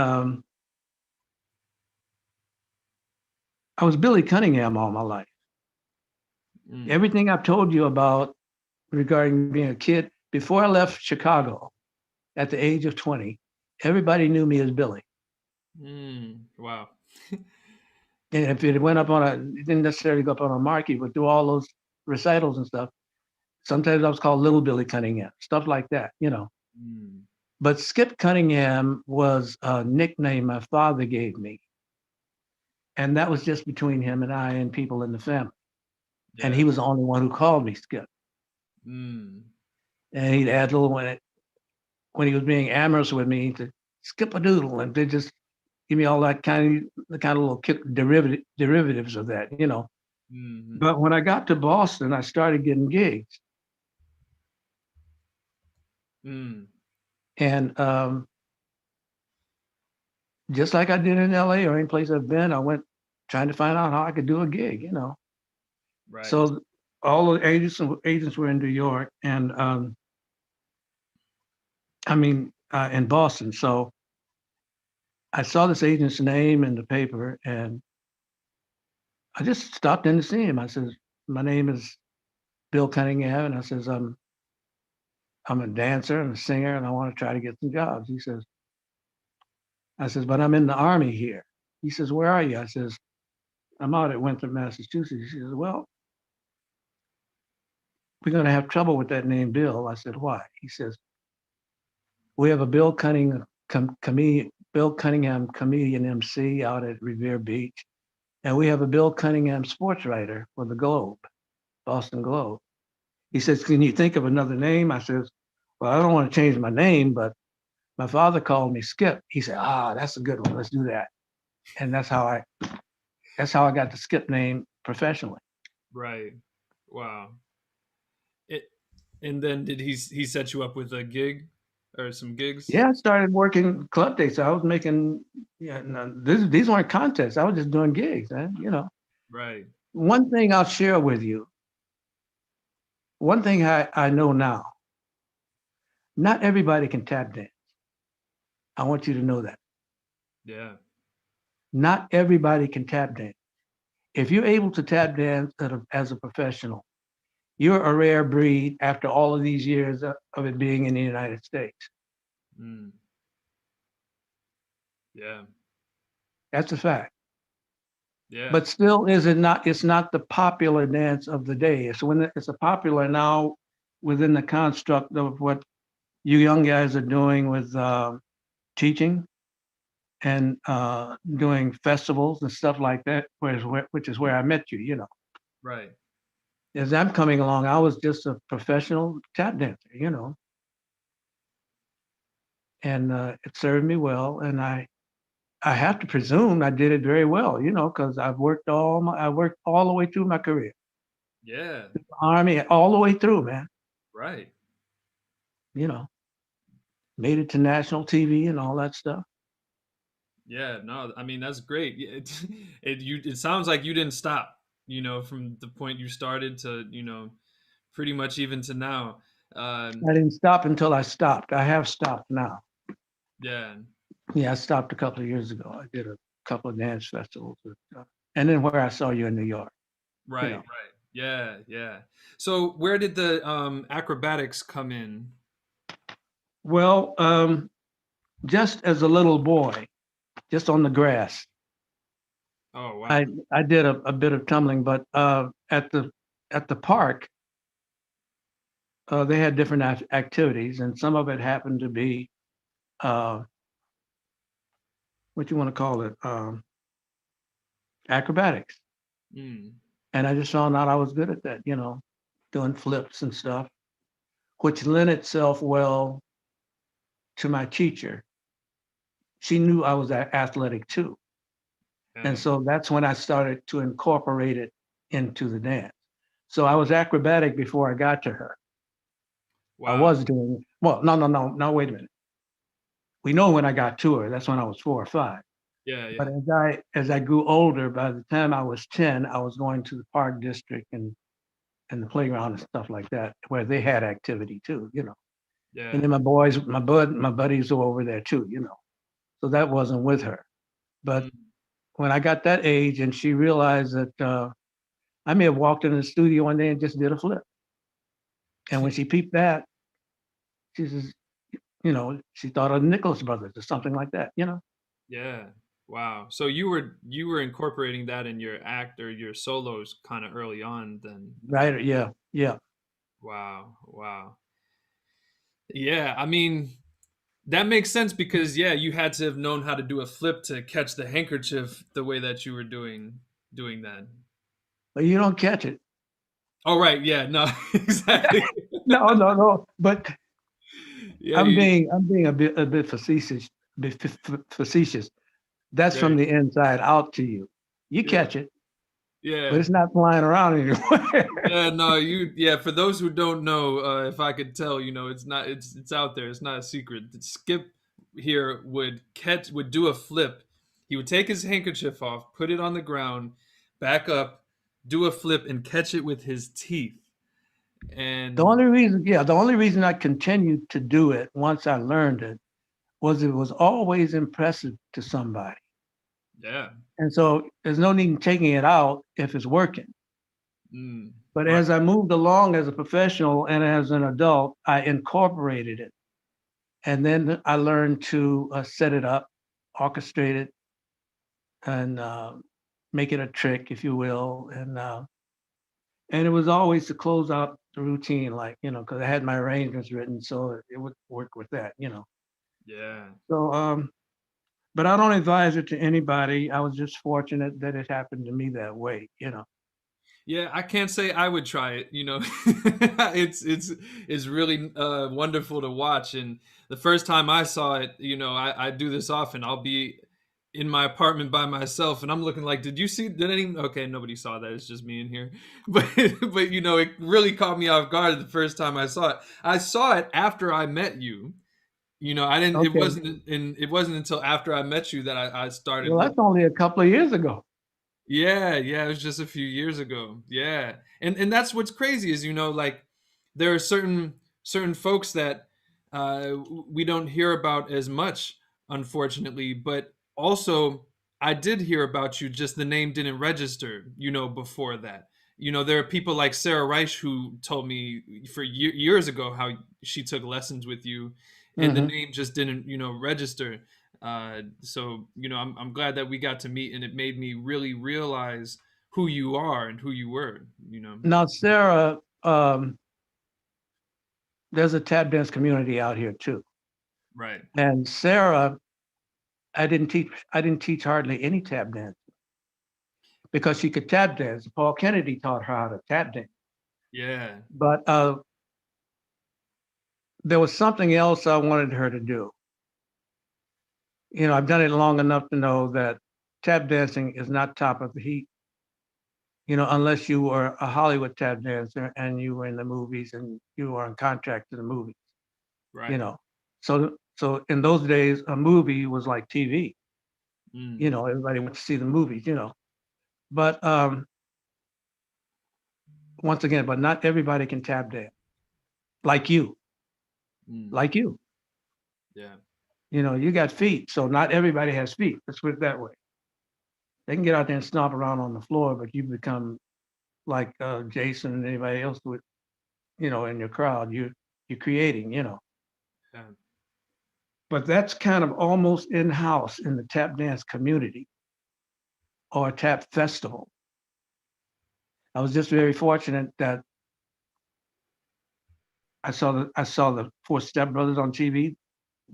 I was Billy Cunningham all my life. Mm. Everything I've told you about regarding being a kid, before I left Chicago at the age of 20, everybody knew me as Billy. Mm. Wow. And if it went up it didn't necessarily go up on a marquee, but through all those recitals and stuff, sometimes I was called Little Billy Cunningham, stuff like that. Mm. But Skip Cunningham was a nickname my father gave me. And that was just between him and I and people in the family. And Yeah. he was the only one who called me Skip. Mm. And he'd add little when he was being amorous with me to skip a doodle, and they just give me all that the kind of little derivatives of that. Mm-hmm. But when I got to Boston, I started getting gigs, Mm. and just like I did in LA or any place I've been, I went trying to find out how I could do a gig. Right. So all the agents were in New York, and in Boston. So I saw this agent's name in the paper, and I just stopped in to see him. I says, "My name is Bill Cunningham," and I says, I'm a dancer and a singer, and I want to try to get some jobs." I says, "But I'm in the army here." He says, "Where are you?" I says, "I'm out at Winthrop, Massachusetts." He says, "Well, we're going to have trouble with that name, Bill." I said, "Why?" He says, We have a Bill Cunningham comedian MC out at Revere Beach, and we have a Bill Cunningham sports writer for the Globe, Boston Globe. He says, "Can you think of another name?" I says, "Well, I don't want to change my name, but my father called me Skip." He said, "Ah, that's a good one. Let's do that." And that's how I got the Skip name professionally. Right. Wow. It, and then did he set you up with a gig or some gigs? Yeah, I started working club dates. I was making, yeah, no, these weren't contests. I was just doing gigs, man. Right. One thing I'll share with you, one thing I know now, not everybody can tap dance. I want you to know that. Yeah. Not everybody can tap dance. If you're able to tap dance as a professional, you're a rare breed after all of these years of it being in the United States. Mm. Yeah. That's a fact. Yeah. But still, it's not the popular dance of the day. It's a popular now within the construct of what you young guys are doing with teaching and doing festivals and stuff like that, which is where I met you. Right. As I'm coming along, I was just a professional tap dancer, and it served me well. And I have to presume I did it very well, because I worked all the way through my career, Yeah. Army, all the way through, man. Right. You know, made it to national TV and all that stuff. Yeah. No, I mean that's great. It sounds like you didn't stop, from the point you started to, pretty much even to now. I didn't stop until I stopped. I have stopped now. Yeah. Yeah, I stopped a couple of years ago. I did a couple of dance festivals, and then where I saw you in New York. You Right, know, right. Yeah, yeah. So where did the acrobatics come in? well, just as a little boy, just on the grass, Oh, wow. I did a bit of tumbling, but at the park, they had different activities, and some of it happened to be uh, what you want to call it, acrobatics. Mm, And I just found out I was good at that, doing flips and stuff, which lent itself well to my teacher. She knew I was athletic too. And yeah. so that's when I started to incorporate it into the dance. So I was acrobatic before I got to her. I Wow. was doing, well, no, wait a minute. We know when I got to her, that's when I was 4 or 5. Yeah, But yeah. as I grew older, by the time I was 10, I was going to the park district and the playground and stuff like that, where they had activity too. And Yeah. then my buddies were over there too. So that wasn't with her. But Mm, when I got that age and she realized that I may have walked in the studio one day and just did a flip. And when she peeped that, she says, she thought of Nicholas Brothers or something like that. yeah. Wow. So you were incorporating that in your act or your solos kind of early on then. Right? Yeah, yeah. Wow. Wow. Yeah, I mean, that makes sense because yeah, you had to have known how to do a flip to catch the handkerchief the way that you were doing that. But you don't catch it. Oh right, yeah, no, exactly. No, no, no. But Yeah, I'm being a bit facetious. That's there, from the inside out to you. You yeah, catch it, but yeah, it's not flying around anywhere. yeah. No, yeah. For those who don't know, if I could tell, it's not. It's out there. It's not a secret. Skip here would do a flip. He would take his handkerchief off, put it on the ground, back up, do a flip, and catch it with his teeth. And The only reason I continued to do it once I learned it was always impressive to somebody. yeah, And so there's no need in taking it out if it's working. But right, as I moved along as a professional and as an adult, I incorporated it. And then I learned to set it up, orchestrate it, and make it a trick, if you will. And it was always to close out the routine, like, because I had my arrangements written, so it would work with that. Yeah. So, but I don't advise it to anybody. I was just fortunate that it happened to me that way, you know. Yeah, I can't say I would try it. It's really wonderful to watch. And the first time I saw it, I do this often. I'll be in my apartment by myself, and I'm looking like, did you see? Did any? Okay, nobody saw that. It's just me in here. But it really caught me off guard the first time I saw it. I saw it after I met you. I didn't. It Okay. wasn't in. It wasn't until after I met you that I started Well, that's looking. only a couple of years ago. Yeah, yeah, it was just a few years ago. Yeah. And that's what's crazy is like there are certain folks that we don't hear about as much, unfortunately, but also I did hear about you, just the name didn't register, before that. There are people like Sarah Reich who told me for years ago how she took lessons with you and the Hmm. name just didn't, register. So I'm glad that we got to meet, and it made me really realize who you are and who you were. Now, Sarah, there's a tap dance community out here too. Right. And Sarah, I didn't teach hardly any tap dance because she could tap dance. Paul Kennedy taught her how to tap dance. Yeah. But there was something else I wanted her to do. I've done it long enough to know that tap dancing is not top of the heap, unless you were a Hollywood tap dancer and you were in the movies and you were on contract to the movies, you Right. know. So in those days, a movie was like TV. Mm. Everybody went to see the movies, But once again, but not everybody can tap dance like you, Mm. like you. Yeah. You got feet, so not everybody has feet. Let's put it that way. They can get out there and stomp around on the floor, but you become like Jason and anybody else with, in your crowd. You're creating. Yeah. But that's kind of almost in house in the tap dance community or a tap festival. I was just very fortunate that I saw the Four Step Brothers on TV.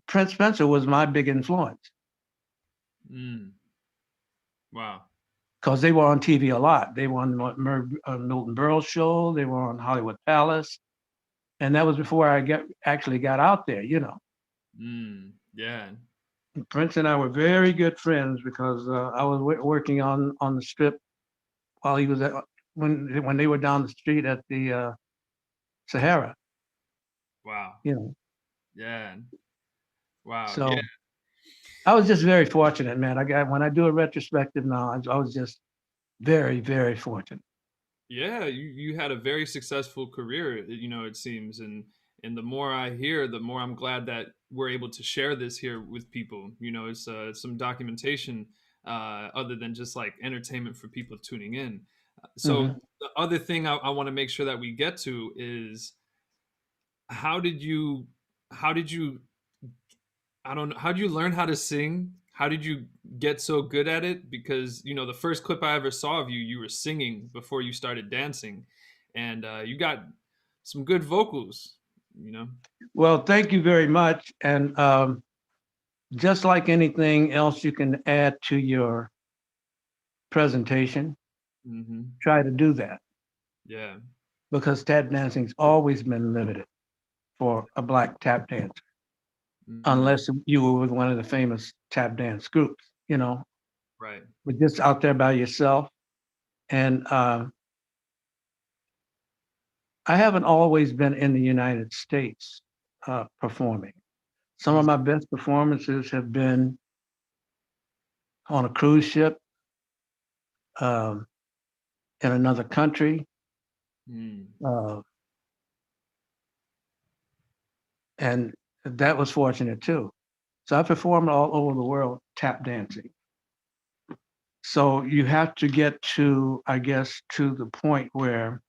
Prince Spencer was my big influence Mm. Wow. because they were on TV a lot. They were on Milton Berle show. They were on Hollywood Palace, and that was before I actually got out there. Mm. Yeah. Prince and I were very good friends because I was working on the strip while he was when they were down the street at the Sahara. Wow. You know, Yeah. Wow. Yeah. so I was just very fortunate, man. When I do a retrospective now, I was just very, very fortunate. Yeah, you had a very successful career, it seems, and the more I hear, the more I'm glad that we're able to share this here with people. It's some documentation other than just like entertainment for people tuning in. So Hmm. the other thing I want to make sure that we get to is how did you how did you I don't know. How did you learn how to sing? How did you get so good at it? Because the first clip I ever saw of you, you were singing before you started dancing, and you got some good vocals. You know. Well, thank you very much. And just like anything else you can add to your presentation, Hmm. try to do that Yeah. because tap dancing's always been limited for a black tap dancer, Hmm. unless you were with one of the famous tap dance groups, Right. but just out there by yourself. And I haven't always been in the United States performing. Some of my best performances have been on a cruise ship um, in another country, Mm. uh, and that was fortunate too. So I performed all over the world tap dancing. So you have to get to, I guess, to the point where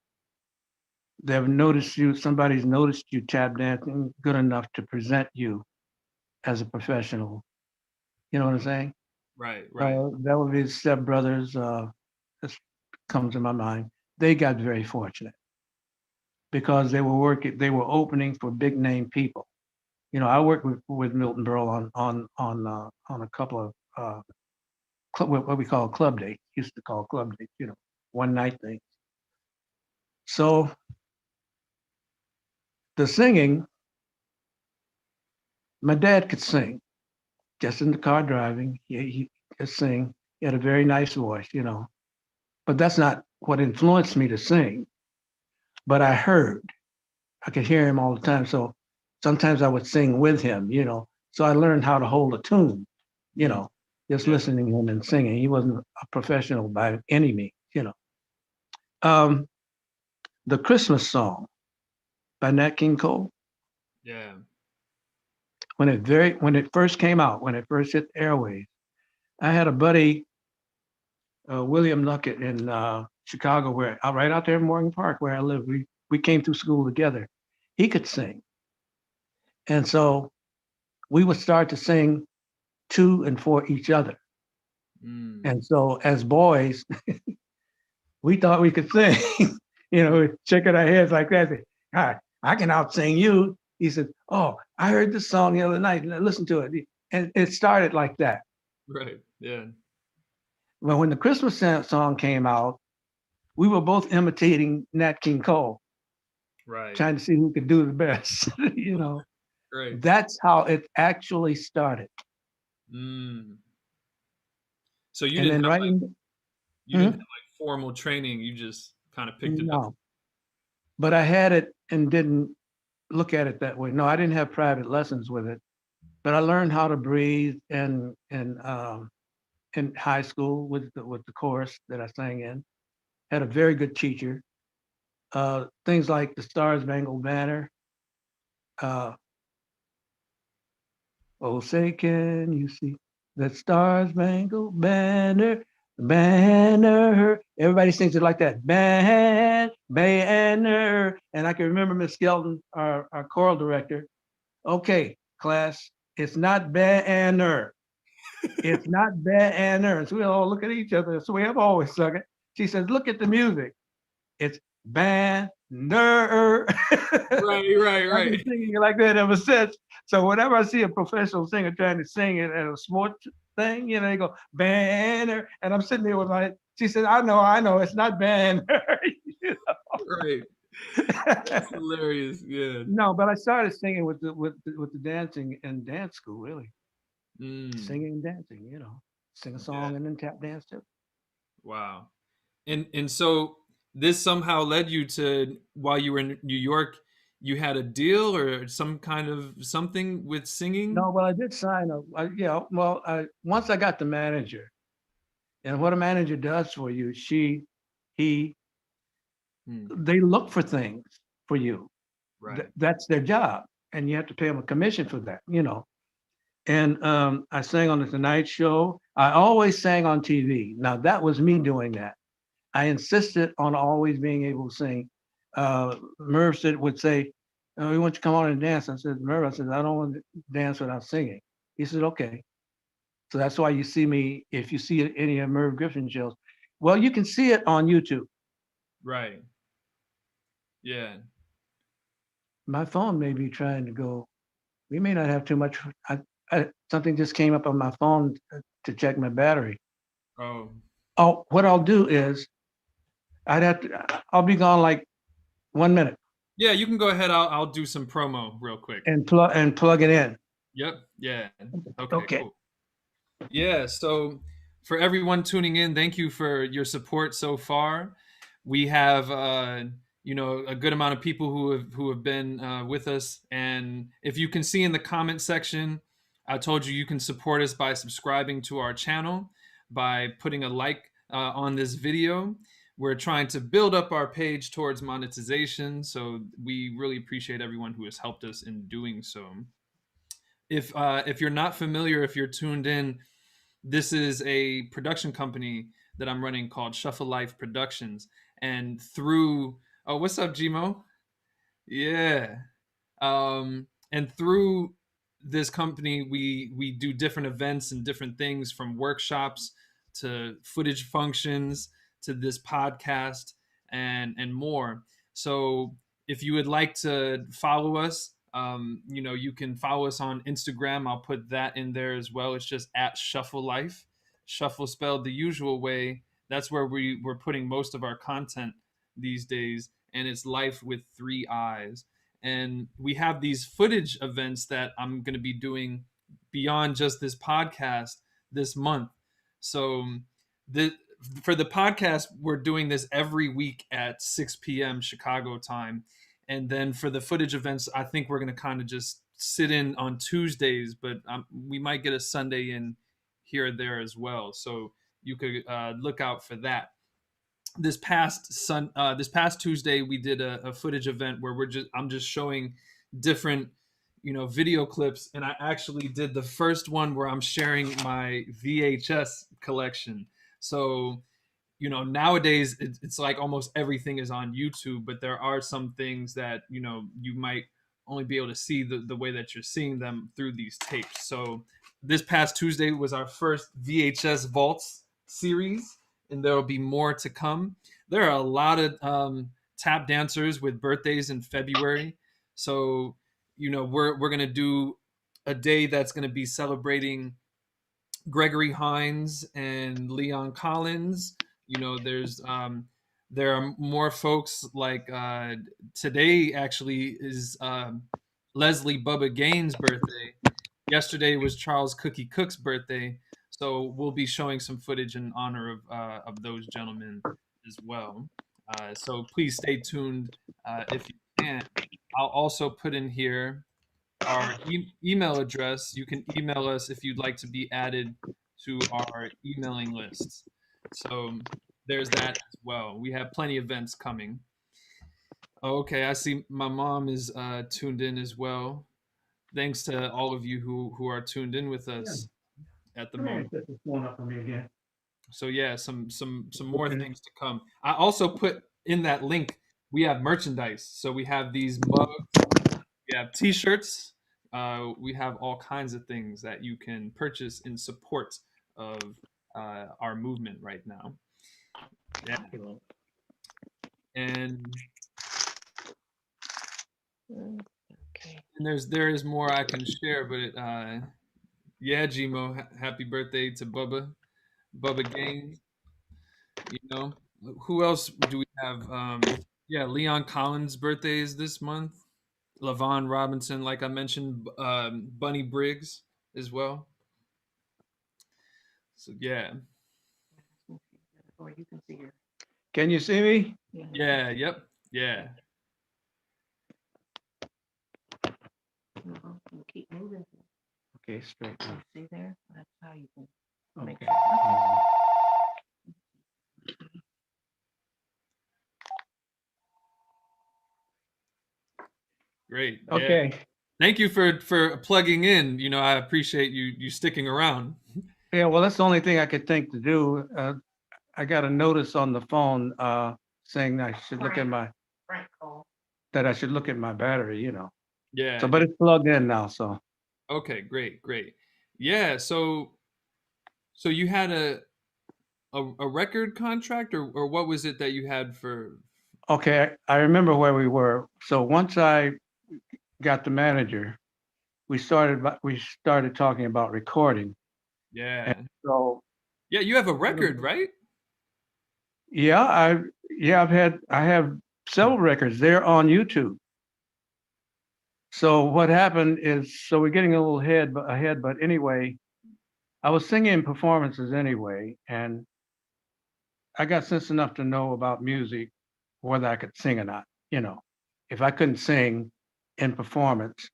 they've noticed you, somebody's noticed you tap dancing good enough to present you as a professional. You know what I'm saying? Right. Right. That would be the Step Brothers. This comes to my mind. They got very fortunate because they were opening for big name people. I worked with Milton Berle on a couple of what we call club dates. Used to call club dates, one night things. So the singing, my dad could sing just in the car driving. He could sing. He had a very nice voice. But that's not what influenced me to sing. But I could hear him all the time. So sometimes I would sing with him. So I learned how to hold a tune, you Mm, know, just yeah, listening to him and singing. He wasn't a professional by any means. Um, the Christmas song by Nat King Cole, yeah, when it first came out, when it first hit the airwaves, I had a buddy, William Luckett in Chicago, where right out there in Morgan Park, where I live. We came through school together. He could sing, and so we would start to sing to and for each other. mm, And so as boys, we thought we could sing, shaking our heads like that. Say, "God, I can out sing you." He said, "Oh, I heard this song the other night. Listen to it." And it started like that. right, yeah, Well, when the Christmas song came out, we were both imitating Nat King Cole, right, trying to see who could do the best. you know, right. that's how it actually started. Mm. So you And didn't then have right in, you didn't have hmm? like formal training. You just kind of picked it up. No, but I had it and didn't look at it that way. No, I didn't have private lessons with it, but I learned how to breathe in high school with the chorus that I sang in. Had a very good teacher. Things like the Star Spangled Banner. Uh, oh, say can you see the Star Spangled Banner? Banner. Everybody sings it like that. Banner. And I can remember Miss Skelton, our choral director. Okay, class, it's not banner. It's not banner. And so we all look at each other. So we have always sung it. She says, look at the music. It's banner. Right, right, I've been right. singing it like that ever since. So whenever I see a professional singer trying to sing it at a sports thing, they go banner, and I'm sitting there with my. She said, I know, it's not banner." Right. That's hilarious. Yeah. No, but I started singing with the dancing and dance school, really. Mm, Singing and dancing. Sing a yeah. song and then tap dance too. Wow. And so this somehow led you to, while you were in New York, you had a deal or some kind of something with singing? No, well, I did sign up. Once I got the manager, and what a manager does for you, he, Hmm, they look for things for you. right. That's their job, and you have to pay them a commission for that. And I sang on the Tonight Show. I always sang on TV. Now that was me doing that. I insisted on always being able to sing. Merv would say, "Oh, we want you to come on and dance." I said, "Merv," I said, "I don't want to dance without singing." He said, "Okay." So that's why you see me, if you see any of Merv Griffin shows, well, you can see it on YouTube. Right. Yeah. My phone may be trying to go. We may not have too much. Something just came up on my phone to check my battery. Oh. Oh, what I'll do is I'll be gone like 1 minute Yeah, you can go ahead. I'll do some promo real quick. and plug it in. Yep. Yeah. Okay, Okay. cool. Yeah, so for everyone tuning in, thank you for your support so far. We have a good amount of people who have been with us, and if you can see in the comment section, I told you can support us by subscribing to our channel, by putting a like on this video. We're trying to build up our page towards monetization, so we really appreciate everyone who has helped us in doing so. If you're not familiar, if you're tuned in, this is a production company that I'm running called Shuffle Life Productions. And through, oh, what's up, Gmo? Yeah. And through this company, we do different events and different things, from workshops to footage functions to this podcast and more. So if you would like to follow us, You can follow us on Instagram. I'll put that in there as well. It's just at Shuffle Life, Shuffle spelled the usual way. That's where we're putting most of our content these days, and it's life with three eyes. And we have these footage events that I'm going to be doing beyond just this podcast this month. So the for the podcast, we're doing this every week at 6 p.m. Chicago time. And then for the footage events, I think we're going to kind of just sit in on Tuesdays, but we might get a Sunday in here or there as well. So you could look out for that. This past Tuesday, we did a footage event where I'm just showing different, video clips, and I actually did the first one where I'm sharing my VHS collection. So nowadays it's like almost everything is on YouTube, but there are some things that you might only be able to see the way that you're seeing them through these tapes. So this past Tuesday was our first VHS Vaults series, and there will be more to come. There are a lot of tap dancers with birthdays in February, so we're gonna do a day that's gonna be celebrating Gregory Hines and Leon Collins. There are more folks like today actually is Leslie Bubba Gaines' birthday. Yesterday was Charles Cookie Cook's birthday, so we'll be showing some footage in honor of those gentlemen as well. So please stay tuned if you can. I'll also put in here our email address. You can email us if you'd like to be added to our emailing lists. So there's that as well. We have plenty of events coming. Okay, I see my mom is tuned in as well. Thanks to all of you who are tuned in with us at the moment. Set this phone up for me again. So yeah, some more things to come. I also put in that link. We have merchandise. So we have these mugs. We have T-shirts. We have all kinds of things that you can purchase in support of our movement right now. Yeah, and there is more I can share, but yeah, Gmo, happy birthday to Bubba Gaines. Who else do we have? Yeah, Leon Collins' birthday is this month. Lavon Robinson, like I mentioned, Bunny Briggs as well. So yeah. Or you can see her. Can you see me? Yeah. Yep. Yeah. You keep moving. Okay, straight. See there? That's how you can make Okay. sure. Great. Yeah. Okay. Thank you for plugging in. I appreciate you sticking around. Yeah, well, that's the only thing I could think to do. I got a notice on the phone saying I should look at my Frank call. that I should look at my battery, Yeah. So, but it's plugged in now, so. Okay. Great. Yeah. So you had a record contract, or what was it that you had for? Okay, I remember where we were. So once I got the manager, we started talking about recording. Yeah. And so Yeah. You have a record, right? yeah, I have several records. They're on YouTube. So what happened is, so we're getting a little ahead, but anyway, I was singing performances anyway, and I got sense enough to know about music, whether I could sing or not. If I couldn't sing in performance,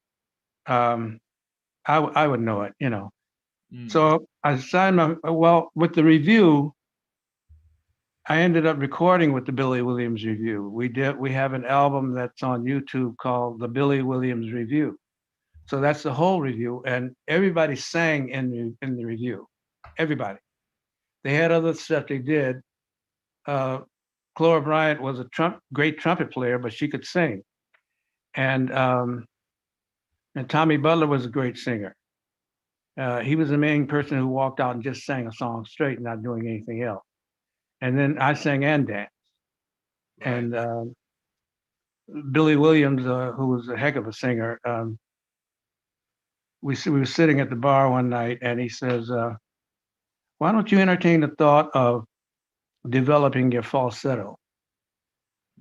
I would know it. Mm. So I signed with the review. I ended up recording with the Billy Williams Review. We have an album that's on YouTube called the Billy Williams Review. So that's the whole review, and everybody sang in the review. Everybody. They had other stuff they did. Clara Bryant was a great trumpet player, but she could sing. And Tommy Butler was a great singer. He was the main person who walked out and just sang a song straight, not doing anything else. And then I sang and danced. Right. And Billy Williams, who was a heck of a singer, we were sitting at the bar one night, and he says, "Why don't you entertain the thought of developing your falsetto?"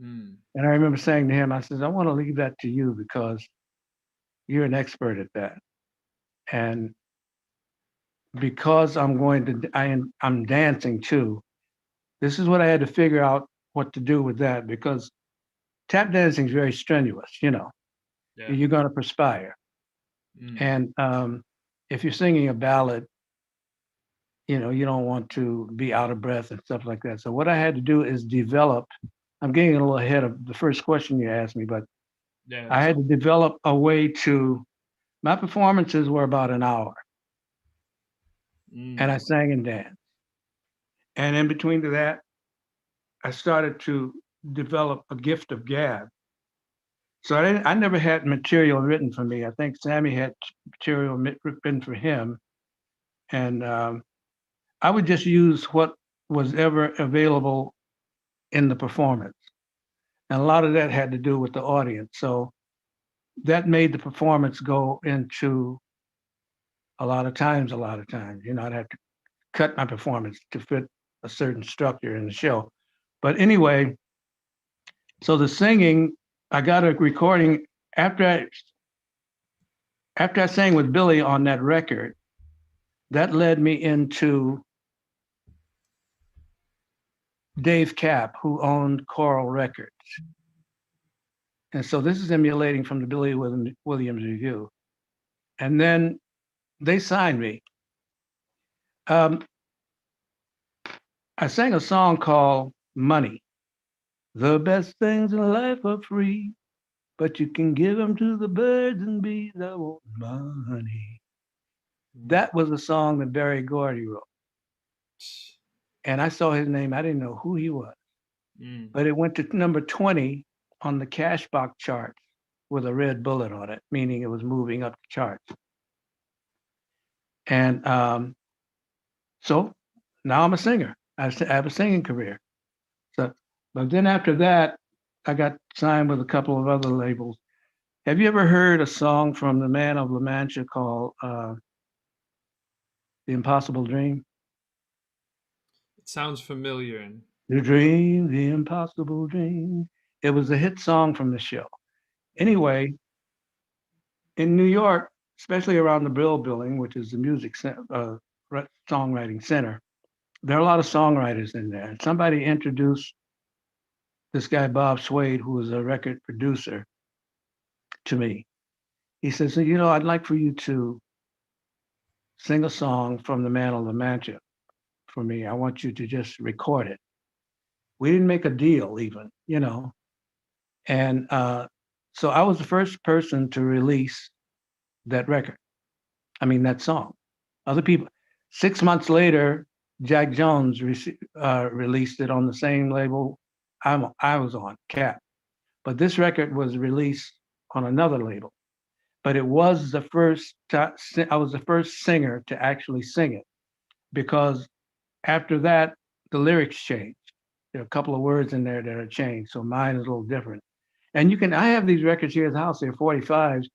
Mm. And I remember saying to him, I says, "I want to leave that to you because you're an expert at that, and because I'm dancing too. This is what I had to figure out what to do with that because tap dancing is very strenuous. Yeah. You're going to perspire, Mm. and if you're singing a ballad, you don't want to be out of breath and stuff like that. So what I had to do is develop. I'm getting a little ahead of the first question you asked me, but Yeah. I had to develop a way to. My performances were about an hour, and I Mm. sang and danced. And in between to that, I started to develop a gift of gab. So I never had material written for me. I think Sammy had material written for him, and I would just use what was ever available in the performance. And a lot of that had to do with the audience. So that made the performance go into a lot of times. I'd have to cut my performance to fit a certain structure in the show. But anyway, so the singing, I got a recording after I sang with Billy on that record. That led me into Dave Kapp, who owned Choral Records. And so this is emulating from the Billy Williams Review. And then they signed me. Um, I sang a song called Money. The best things in life are free, but you can give them to the birds and bees that want money. That was a song that Barry Gordy wrote. And I saw his name. I didn't know who he was, Mm. but it went to number 20 on the Cashbox charts with a red bullet on it, meaning it was moving up the charts. And so now I'm a singer. I have a singing career. So, but then after that, I got signed with a couple of other labels. Have you ever heard a song from the Man of La Mancha called "The Impossible Dream"? It sounds familiar. And The dream, the impossible dream. It was a hit song from the show. Anyway, in New York, especially around the Brill Building, which is the songwriting center, there are a lot of songwriters in there. And somebody introduced this guy, Bob Swade, who was a record producer, to me. He says, so, I'd like for you to sing a song from the Man of La Mancha for me. I want you to just record it. We didn't make a deal even. And so I was the first person to release that record. I mean, that song. Other people, 6 months later, Jack Jones released it on the same label I was on, Cap. But this record was released on another label. But it was the first, I was the first singer to actually sing it because after that, the lyrics changed. There are a couple of words in there that are changed. So mine is a little different. And I have these records here at the house, they're 45s,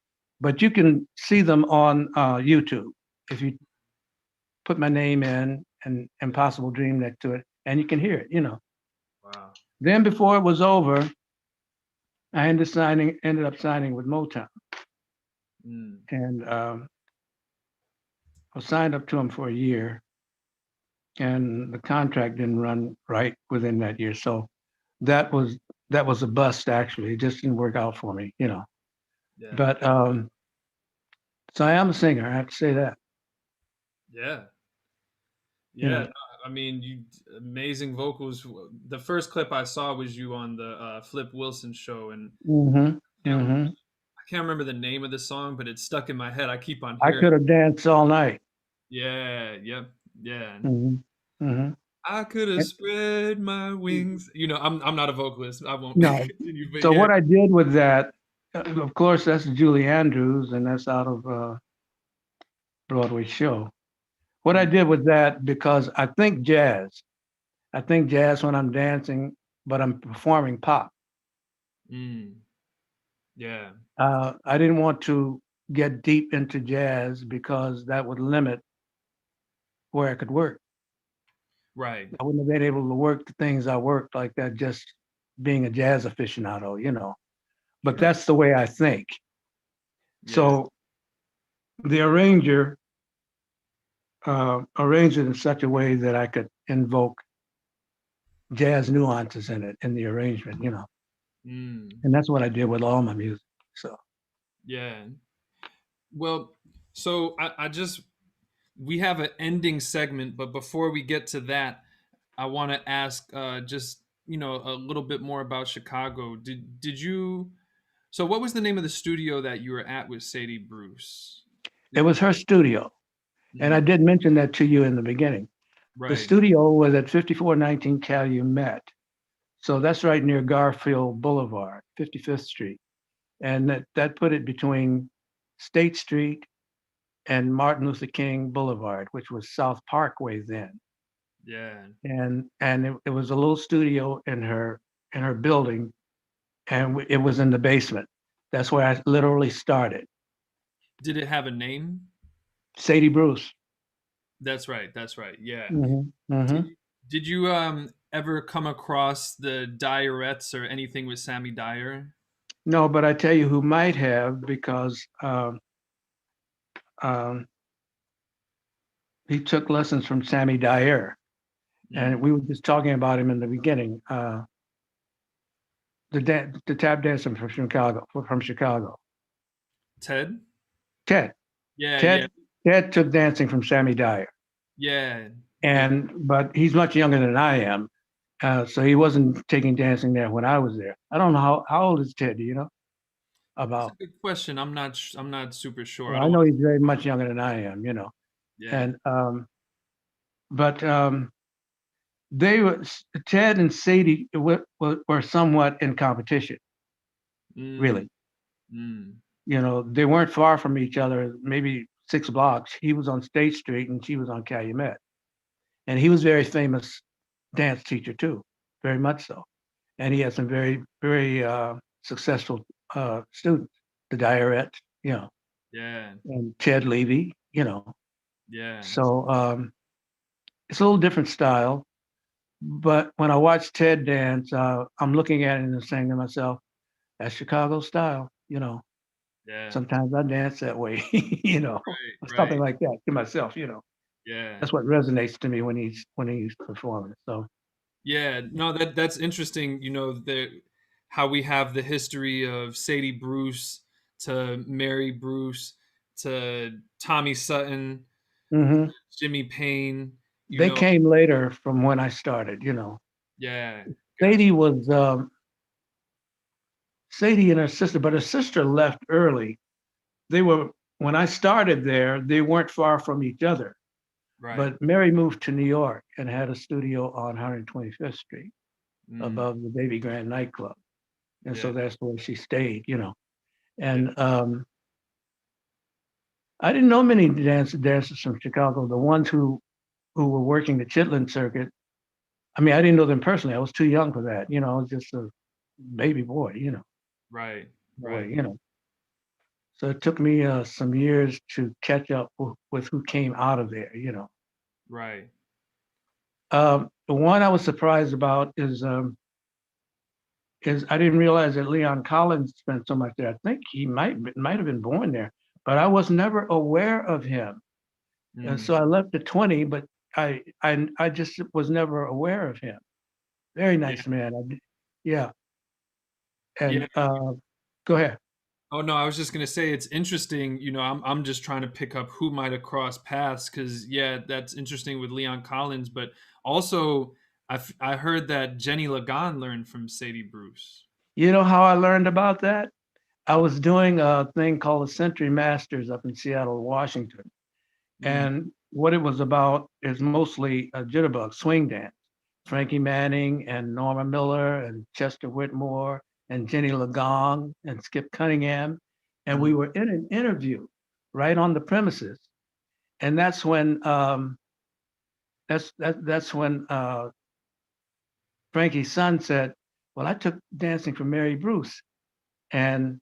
but you can see them on YouTube. If you put my name in and Impossible Dream next to it, and you can hear it. wow. Then before it was over, I ended up signing with Motown. Mm. And I was signed up to them for a year, and the contract didn't run right within that year. So that was a bust actually. It just didn't work out for me. Yeah. But so I am a singer, I have to say that. Yeah. You Yeah. know. No, I mean, you amazing vocals. The first clip I saw was you on the Flip Wilson show, and Mm-hmm. can't, Mm-hmm. I can't remember the name of the song, but it's stuck in my head. I keep on I hearing. could have danced all night. Yeah. Yep. Yeah. Mm-hmm. Mm-hmm. I could have spread my wings. I'm not a vocalist. I won't No. continue, but So yeah. what I did with that, of course, that's Julie Andrews, and that's out of Broadway show. What I did with that, because I think jazz. I think jazz when I'm dancing, but I'm performing pop. Mm. Yeah. I didn't want to get deep into jazz because that would limit where I could work. Right. I wouldn't have been able to work the things I worked like that just being a jazz aficionado, you know. But Sure. that's the way I think. Yeah. So the arranger arranged it in such a way that I could invoke jazz nuances in it in the arrangement, you know. Mm. And that's what I did with all my music. So Yeah. Well, so I just we have an ending segment, but before we get to that, I want to ask just a little bit more about Chicago. Did you? So, what was the name of the studio that you were at with Sadie Bruce? it was her studio. And I Mhm. did mention that to you in the beginning. The Right. studio was at 5419 Calumet. So that's right near Garfield Boulevard, 55th Street. And that put it between State Street and Martin Luther King Boulevard, which was South Parkway then. Yeah. And it was a little studio in her building, and it was in the basement. That's where I literally started. Did it have a name? Sadie Bruce. That's right. That's right. Yeah. Hmm. Did Hmm. Did you ever come across the Dyerettes or anything with Sammy Dyer? No, but I tell you who might have because um, he took lessons from Sammy Dyer, and Mm. we were just talking about him in the beginning. The tap dancer from Chicago, Ted? Ted. Yeah. Yeah. Ted Ted took dancing from Sammy Dyer, Yeah. Yeah. and but he's much younger than I am, so he wasn't taking dancing there when I was there. I don't know how old is Ted. Do you know That's a about? good question. I'm not super sure. I Well, I don't want. know he's very much younger than I am. You know, Yeah. and but they were Ted and Sadie were somewhat in competition, Mm. really. Mm. You know, they weren't far from each other, maybe 6 blocks. He was on State Street and she was on Calumet. And he was a very famous dance teacher too, very much so. And he had some very successful students, the Dyerettes, you know, Yeah. and Ted Levy, you know. Yeah. So it's a little different style. But when I watch Ted dance, I'm looking at it and saying to myself, that's Chicago style, you know. Yeah. Sometimes I dance that way, you know, Right. or something Right. like that to myself, you know. Yeah. That's what resonates to me when he's performing. So Yeah, no, that's interesting. The how we have the history of Sadie Bruce to Mary Bruce to Tommy Sutton, mhm. Jimmy Payne. You They know, came later from when I started, you know. yeah, gotcha. Sadie was Sadie and her sister, but her sister left early. They were when I started there, they weren't far from each other. Right. But Mary moved to New York and had a studio on 125th Street Mm, above the Baby Grand nightclub. And yeah. so that's where she stayed, you know. Yeah. And I didn't know many dancers from Chicago. The ones who were working the Chitlin circuit. I mean, I didn't know them personally. I was too young for that. You know, I was just a baby boy. You know, Right. boy. Right. You know. So it took me some years to catch up with who came out of there. You know. Right. The one I was surprised about is I didn't realize that Leon Collins spent so much there. I think he might have been born there, but I was never aware of him. And Mm, so I left at 20, but I just was never aware of him. Very yeah. nice man. Yeah. Yeah. And go ahead. Oh no, I was just gonna say it's interesting. I'm just trying to pick up who might have crossed paths because yeah, that's interesting with Leon Collins, but also I heard that Jenny Lagan learned from Sadie Bruce. You know how I learned about that? I was doing a thing called the Century Masters up in Seattle, Washington. Mm, And what it was about is mostly a jitterbug swing dance. Frankie Manning and Norma Miller and Chester Whitmore and Jenny Lagang and Skip Cunningham. And we mm, were in an interview right on the premises. And that's when Frankie's son said, well, I took dancing from Mary Bruce. And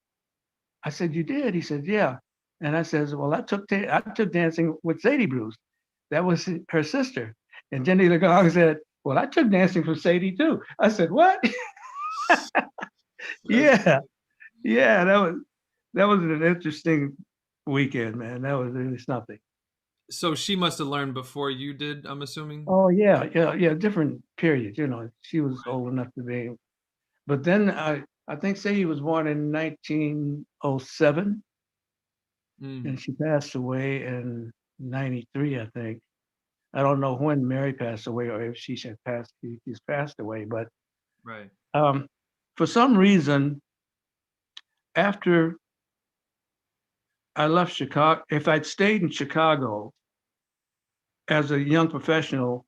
I said, you did? He said, yeah. And I says, well, I took dancing with Sadie Bruce. That was her sister. And Jenny LeGong said, well, I took dancing from Sadie too. I said, what? That's Yeah, yeah. That was an interesting weekend, man. That was really something. so she must have learned before you did, I'm assuming. Oh yeah, yeah, yeah. Different periods, you know. She was old enough to be, but then I think Sadie was born in 1907, Mm, and she passed away in 93, I think. I don't know when Mary passed away or if she's passed away, but right. um, for some reason, after I left Chicago, if I'd stayed in Chicago as a young professional,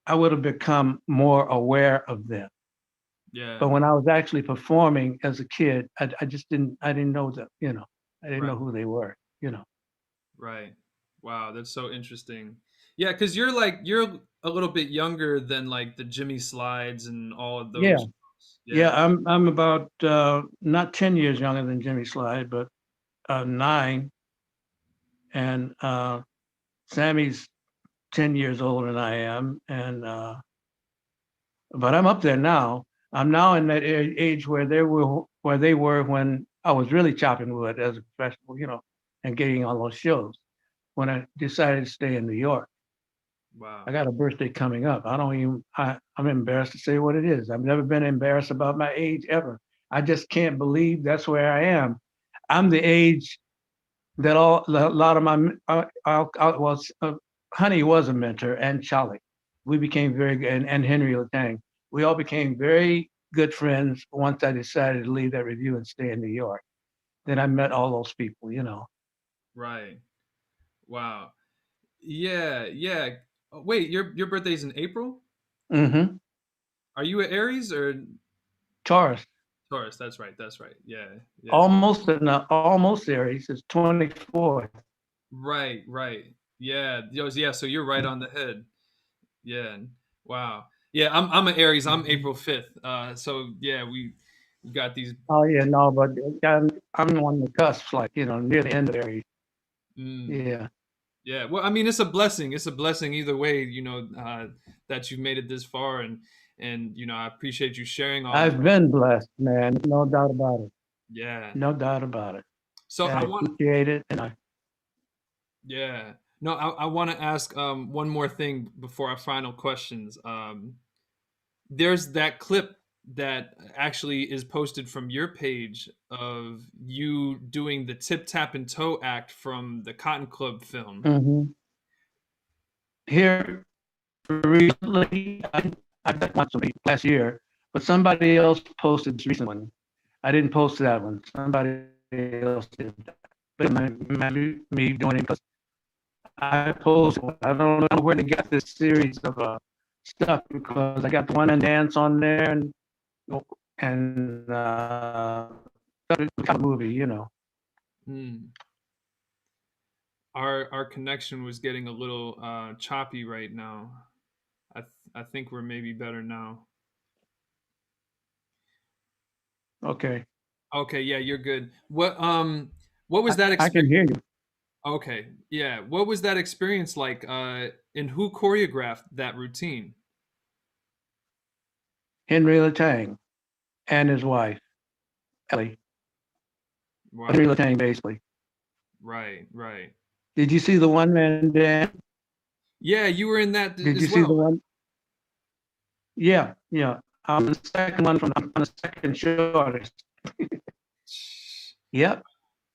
I would have become more aware of them. Yeah. But when I was actually performing as a kid, I just I didn't know that, I didn't Right. know who they were, you know. Right. Wow, that's so interesting. Yeah, because you're a little bit younger than like the Jimmy Slides and all of Yeah, those. yeah. Yeah. I'm about not 10 years younger than Jimmy Slide, but 9. And Sammy's 10 years older than I am. And but I'm up there now. I'm now in that age where they were when I was really chopping wood as a professional, and getting on those shows. When I decided to stay in New York, I Wow. got a birthday coming up. I don't even. I'm embarrassed to say what it is. I've never been embarrassed about my age ever. I just can't believe that's where I am. I'm the age that a lot of my was Honey was a mentor, and Charlie. We became very good, and Henry Latang. We all became very good friends once I decided to leave that review and stay in New York. Then I met all those people. Right. Wow. Yeah, yeah. Oh, wait, your birthday's in April? Mm-hmm. Are you a Aries or Taurus, Taurus? That's right. That's right. Yeah. Yeah. almost Aries is 24th. Right, right. Yeah. Yeah, so you're right on the head. Yeah. Wow. Yeah, I'm an Aries. I'm Mhm. April 5th. So yeah, we got these. Oh yeah, no, but I'm on the cusp, like near the end of Aries. Mm, Yeah, yeah. Well, I mean, it's a blessing. It's a blessing either way. That you've made it this far, and I appreciate you sharing all of. I've been blessed, man. No doubt about it. Yeah. No doubt about it. So And I I want. appreciate it. And I Yeah. No, I want to ask one more thing before our final questions. There's that clip that actually is posted from your page of you doing the tip tap and toe act from the Cotton Club film. Mhm. Here recently, I did one last year, but somebody else posted this recent one. I didn't post that one. Somebody else did that. But me doing it because I posted. I don't know where they got this series of stuff because I got the one and dance on there and kind of movie. Hmm. Our connection was getting a little choppy right now. I think we're maybe better now. Okay, Okay, yeah, you're good. What was that I can experience? hear you. Okay, yeah. What was that experience like? And who choreographed that routine? Henry Latang and his wife Ellie. Henry Wow. Latang, basically. Right, right. Did you see the one man dance? Yeah, you were in that Did you as see well. the one? Yeah, yeah. I'm the second one I'm the second shortest. Yep.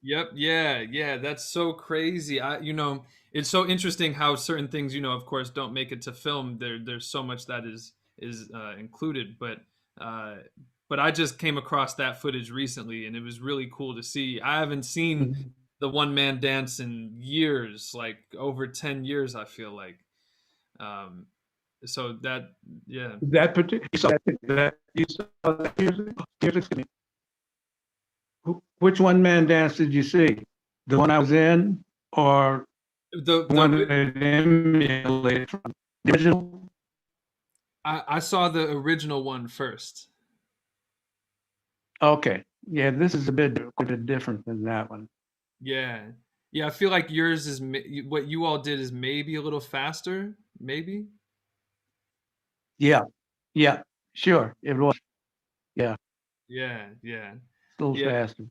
Yep, yeah, yeah, that's so crazy. It's so interesting how certain things, of course, don't make it to film. There's so much that is included, uh, but I just came across that footage recently, and it was really cool to see. I haven't seen Mhm. the one man dance in years, like over 10 years. I feel like, um, so that, yeah. That particular you saw that years ago. Which one man dance did you see? The one I was in, or The the the one that emulated from the original? I saw the original one first. Okay, Yeah, this is a bit quite a bit different than that one. Yeah. Yeah, I feel like yours is what you all did is maybe a little faster, maybe. Yeah, yeah, sure. It was, yeah, Yeah, yeah. a little Yeah, faster.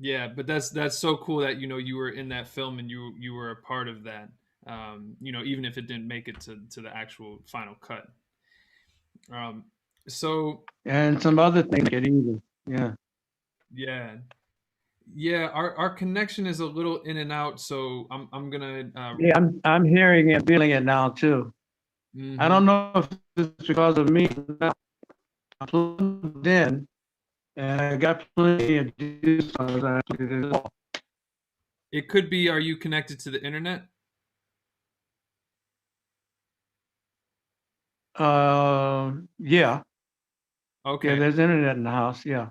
yeah, but that's so cool that you were in that film and you were a part of that. Even if it didn't make it to the actual final cut. Um, so And some other things get easy. Yeah. yeah, yeah, our connection is a little in and out, so I'm gonna Yeah, I'm hearing it, feeling it now too. I mhm. don't know if it's because of me. I'm plugged in and I got plenty of juice. It could be, are you connected to the internet? Yeah, yeah. Okay. There's internet in the house. Yeah.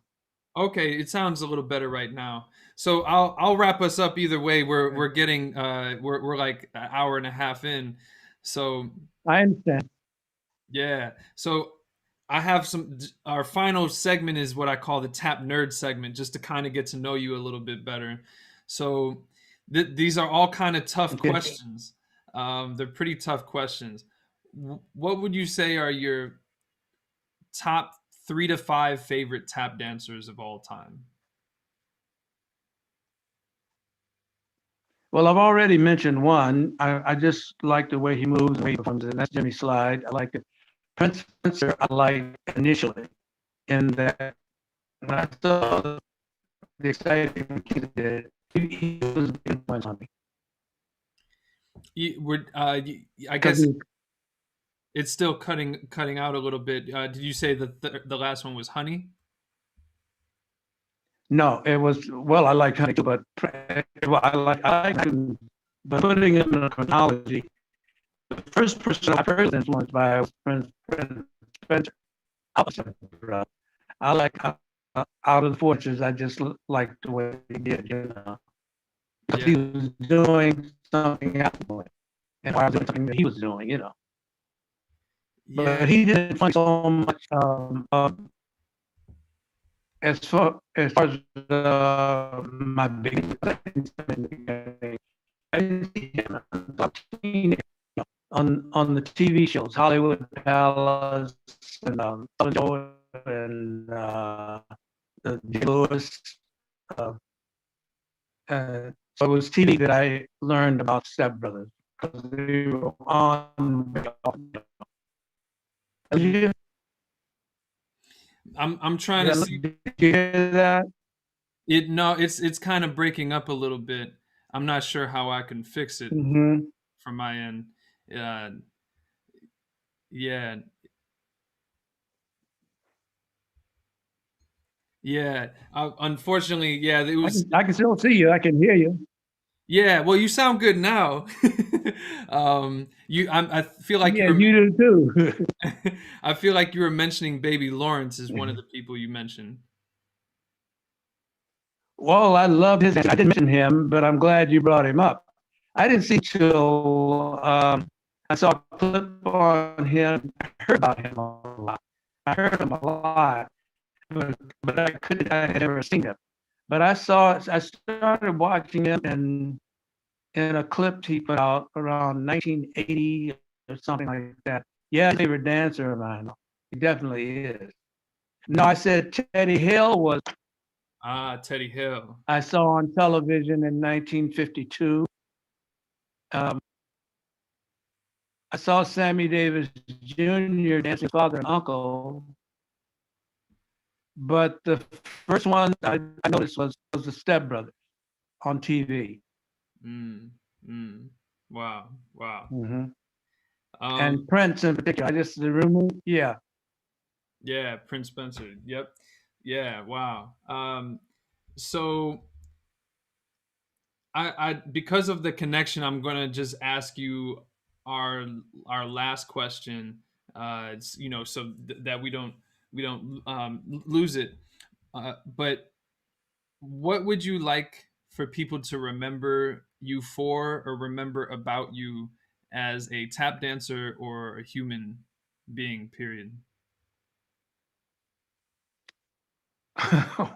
Okay, it sounds a little better right now. So I'll wrap us up either way. We're getting we're like an hour and a half in. So I understand. yeah. So I have our final segment is what I call the tap nerd segment, just to kind of get to know you a little bit better. So these are all kind of tough Okay. questions. They're pretty tough questions. What would you say are your top 3 to 5 favorite tap dancers of all time? Well, I've already mentioned one. I just like the way he moves, the way he performs, and that's Jimmy Slide. I like it. Prince Spencer, I like initially in that when I saw the exciting things he did, he was a big influence on me. I Because guess it's still cutting out a little bit. Did you say that the last one was Honey? no, it was, well, I like Honey too, but well, I like him, but putting him in a chronology, the first person I first influenced by was Prince Spencer. I was I like out of the fortress. I just like the way he did, because Yeah, he was doing something else, and I was doing something that he was doing. yeah. But he didn't find so much as far as my big I didn't see him on the TV shows, Hollywood Palace and and the Lewis. Uh, so it was TV that I learned about Step Brothers because they were on. Did Mm. you, I'm trying to see did you hear that? it. No, it's kind of breaking up a little bit. I'm not sure how I can fix it Mm-hmm. from my end. Uh, yeah, yeah. Unfortunately, yeah. It was. I can still see you. I can hear you. Yeah. Well, you sound good now. I feel like Yeah, you were. you do too. I feel like you were mentioning Baby Lawrence as one of the people you mentioned. Well, I loved his. I didn't mention him, but I'm glad you brought him up. I didn't see till I saw a clip on him. I heard about him a lot. I heard him a lot, but I couldn't. I had never seen him. But I started watching him in a clip he put out around 1980 or something like that. Yeah, favorite dancer of mine. He definitely is. No, I said Teddy Hill was Ah, Teddy Hill. I saw on television in 1952. Um, I saw Sammy Davis Jr. dancing father and uncle, but the first one I noticed was the Step Brothers on TV. Mm, mm. Wow, wow. Mm-hmm. Um, And Prince in particular. I just the remove, yeah. yeah, Prince Spencer. Yep. Yeah, wow. So I because of the connection, I'm gonna just ask you our our last question. So that we don't lose it. But what would you like for people to remember you for, or remember about you as a tap dancer or a human being? Period.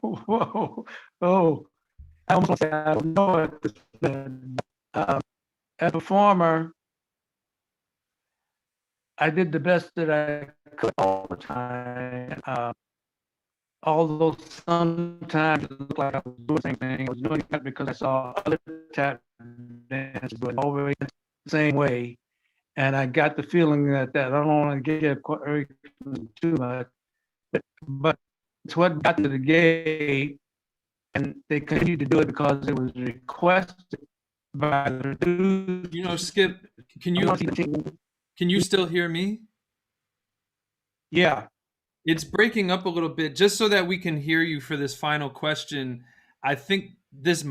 Whoa, oh, I almost say I don't know it. As a performer, I did the best that I could all the time. Although sometimes it looked like I was doing the same thing, I was doing that because I saw other tap dancers doing it always the same way. And I got the feeling that I don't want to get too much, but it's what got to the gate, and they continued to do it because it was requested by the You know, Skip, can you still hear me? yeah. It's breaking up a little bit. Just so that we can hear you for this final question, I think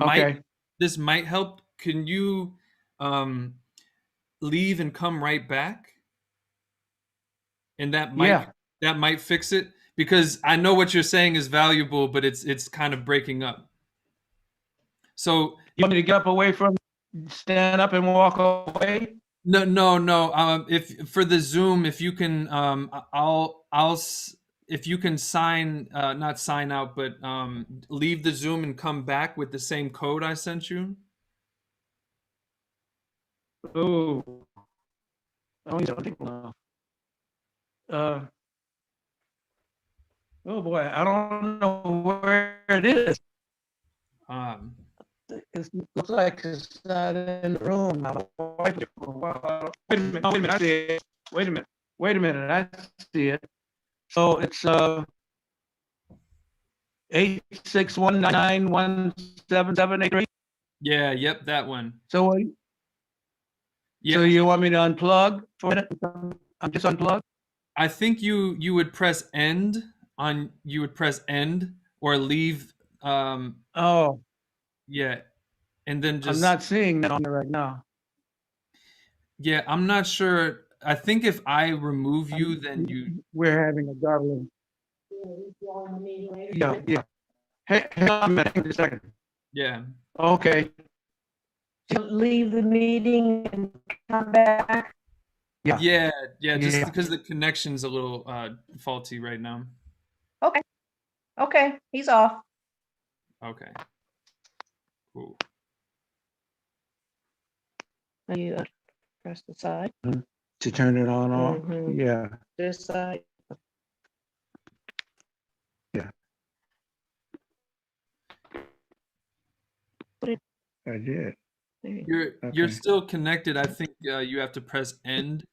Okay. this might help. Can you um, leave and come right back? And Yeah. that might fix it, because I know what you're saying is valuable, but it's kind of breaking up. So You want me to get up away from, stand up and walk away? no. If for the Zoom, if you can, if you can sign, not sign out, but leave the Zoom and come back with the same code I sent you. Oh, I don't think no. Oh boy, I don't know where it is. Um, It looks like it's not in the room. Wait a minute, no, wait a minute, I see it. Wait a minute, I see it. So it's 861991778. yeah, yep, that one. So Yeah, so you want me to unplug for a minute? I'm just unplugged. I think you would press end on, you would press end or leave. Oh, Yeah, and then I'm just, not seeing that on there right now. yeah, I'm not sure. I think if I remove you, then you, We're having a garble. Yeah, yeah. Hey, hang on a minute, hang on a second. yeah. Okay. Leave the meeting and come back. Yeah. Yeah, just Yeah. because the connection's a little faulty right now. Okay. Okay, he's off. Okay, cool. You press the side. To turn it on off. Mhm. Yeah. This side. Yeah. Put it I did. there. You're Okay. still connected. I think you have to press end.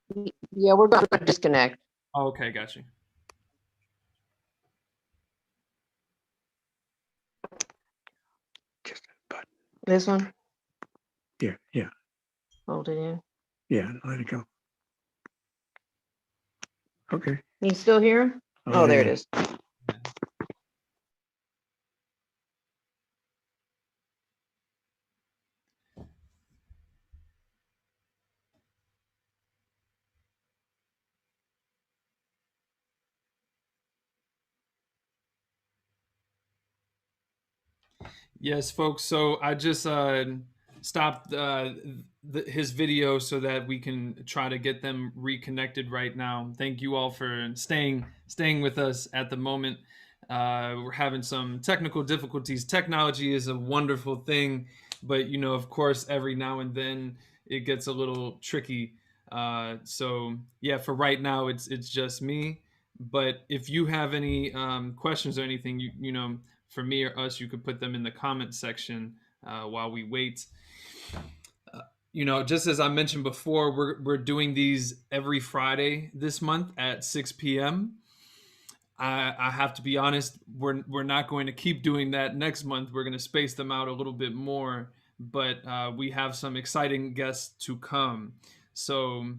Yeah, we're gonna disconnect. Oh, okay, got you. Just a button. This one, Yeah, yeah, hold it in. yeah. Let it go. Okay. You still here? Oh, there it yeah. is. Yes, folks. So I just stopped his video so that we can try to get them reconnected right now. Thank you all for staying with us at the moment. We're having some technical difficulties. Technology is a wonderful thing, but you know, of course, every now and then it gets a little tricky. So yeah, for right now, it's just me. But if you have any questions or anything, you know, for me or us, you could put them in the comment section while we wait. You know, just as I mentioned before, we're doing these every Friday this month at 6 p.m. I have to be honest, we're not going to keep doing that next month. We're going to space them out a little bit more, but we have some exciting guests to come. So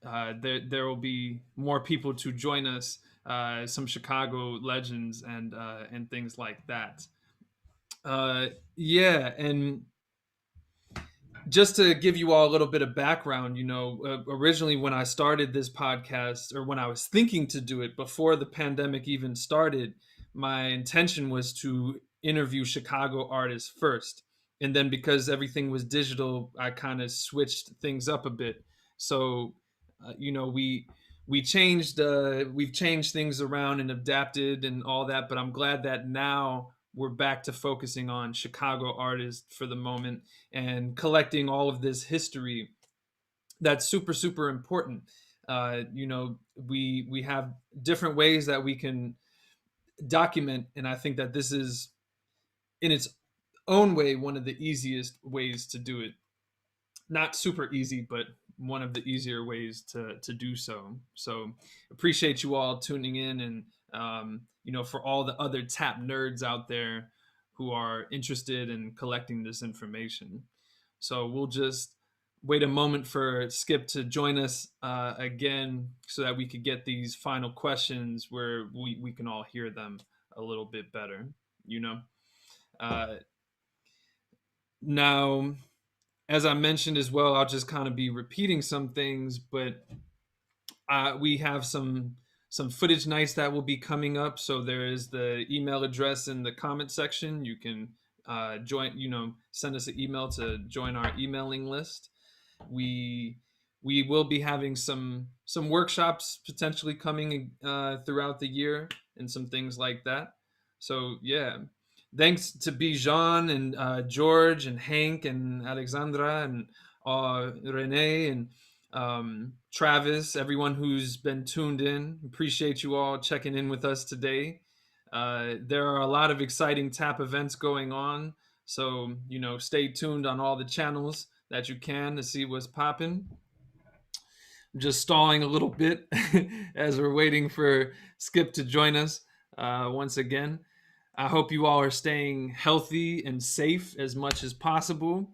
there will be more people to join us, some Chicago legends and things like that. Yeah, and just to give you all a little bit of background, you know, originally when I started this podcast, or when I was thinking to do it before the pandemic even started, my intention was to interview Chicago artists first. And then because everything was digital, I kind of switched things up a bit. So, you know, we've changed things around and adapted and all that, but I'm glad that now we're back to focusing on Chicago artists for the moment and collecting all of this history that's super super important. We have different ways that we can document, and I think that this is in its own way one of the easiest ways to do it. Not super easy, but one of the easier ways to do so. So appreciate you all tuning in, and for all the other tap nerds out there who are interested in collecting this information. So we'll just wait a moment for Skip to join us again, so that we could get these final questions where we can all hear them a little bit better. Uh, Now, as I mentioned as well, I'll just kind of be repeating some things, but we have some footage nights that will be coming up. So there is the email address in the comment section. You can send us an email to join our emailing list. We will be having some workshops potentially coming throughout the year and some things like that. So yeah, thanks to Bijan and George and Hank and Alexandra and Renee and Travis, everyone who's been tuned in. Appreciate you all checking in with us today. There are a lot of exciting tap events going on, so stay tuned on all the channels that you can to see what's popping. I'm just stalling a little bit as we're waiting for Skip to join us once again. I hope you all are staying healthy and safe as much as possible.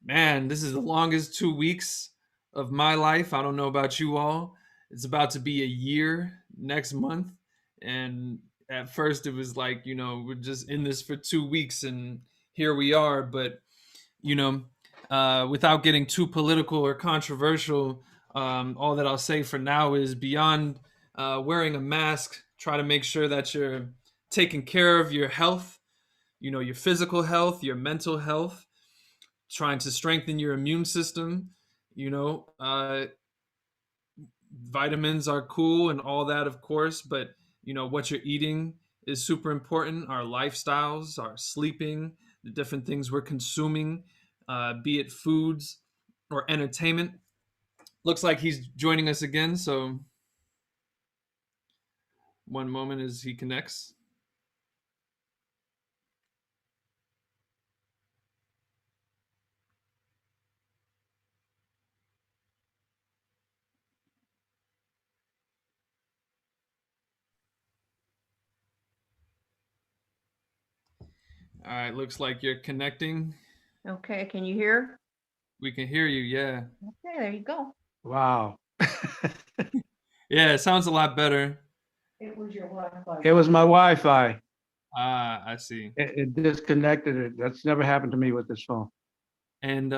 Man, this is the longest 2 weeks of my life. I don't know about you all. It's about to be a year next month. And at first it was like, we're just in this for 2 weeks and here we are. But, without getting too political or controversial, all that I'll say for now is beyond wearing a mask, try to make sure that you're taking care of your health, your physical health, your mental health, trying to strengthen your immune system. Vitamins are cool and all that, of course, but what you're eating is super important. Our lifestyles, our sleeping, the different things we're consuming, be it foods or entertainment. Looks like he's joining us again, so one moment as he connects. All right, looks like you're connecting. Okay, can you hear? We can hear you, yeah. Okay, there you go. Wow. Yeah, it sounds a lot better. It was your Wi-Fi. It was my Wi-Fi. Ah, I see. It disconnected it. That's never happened to me with this phone. And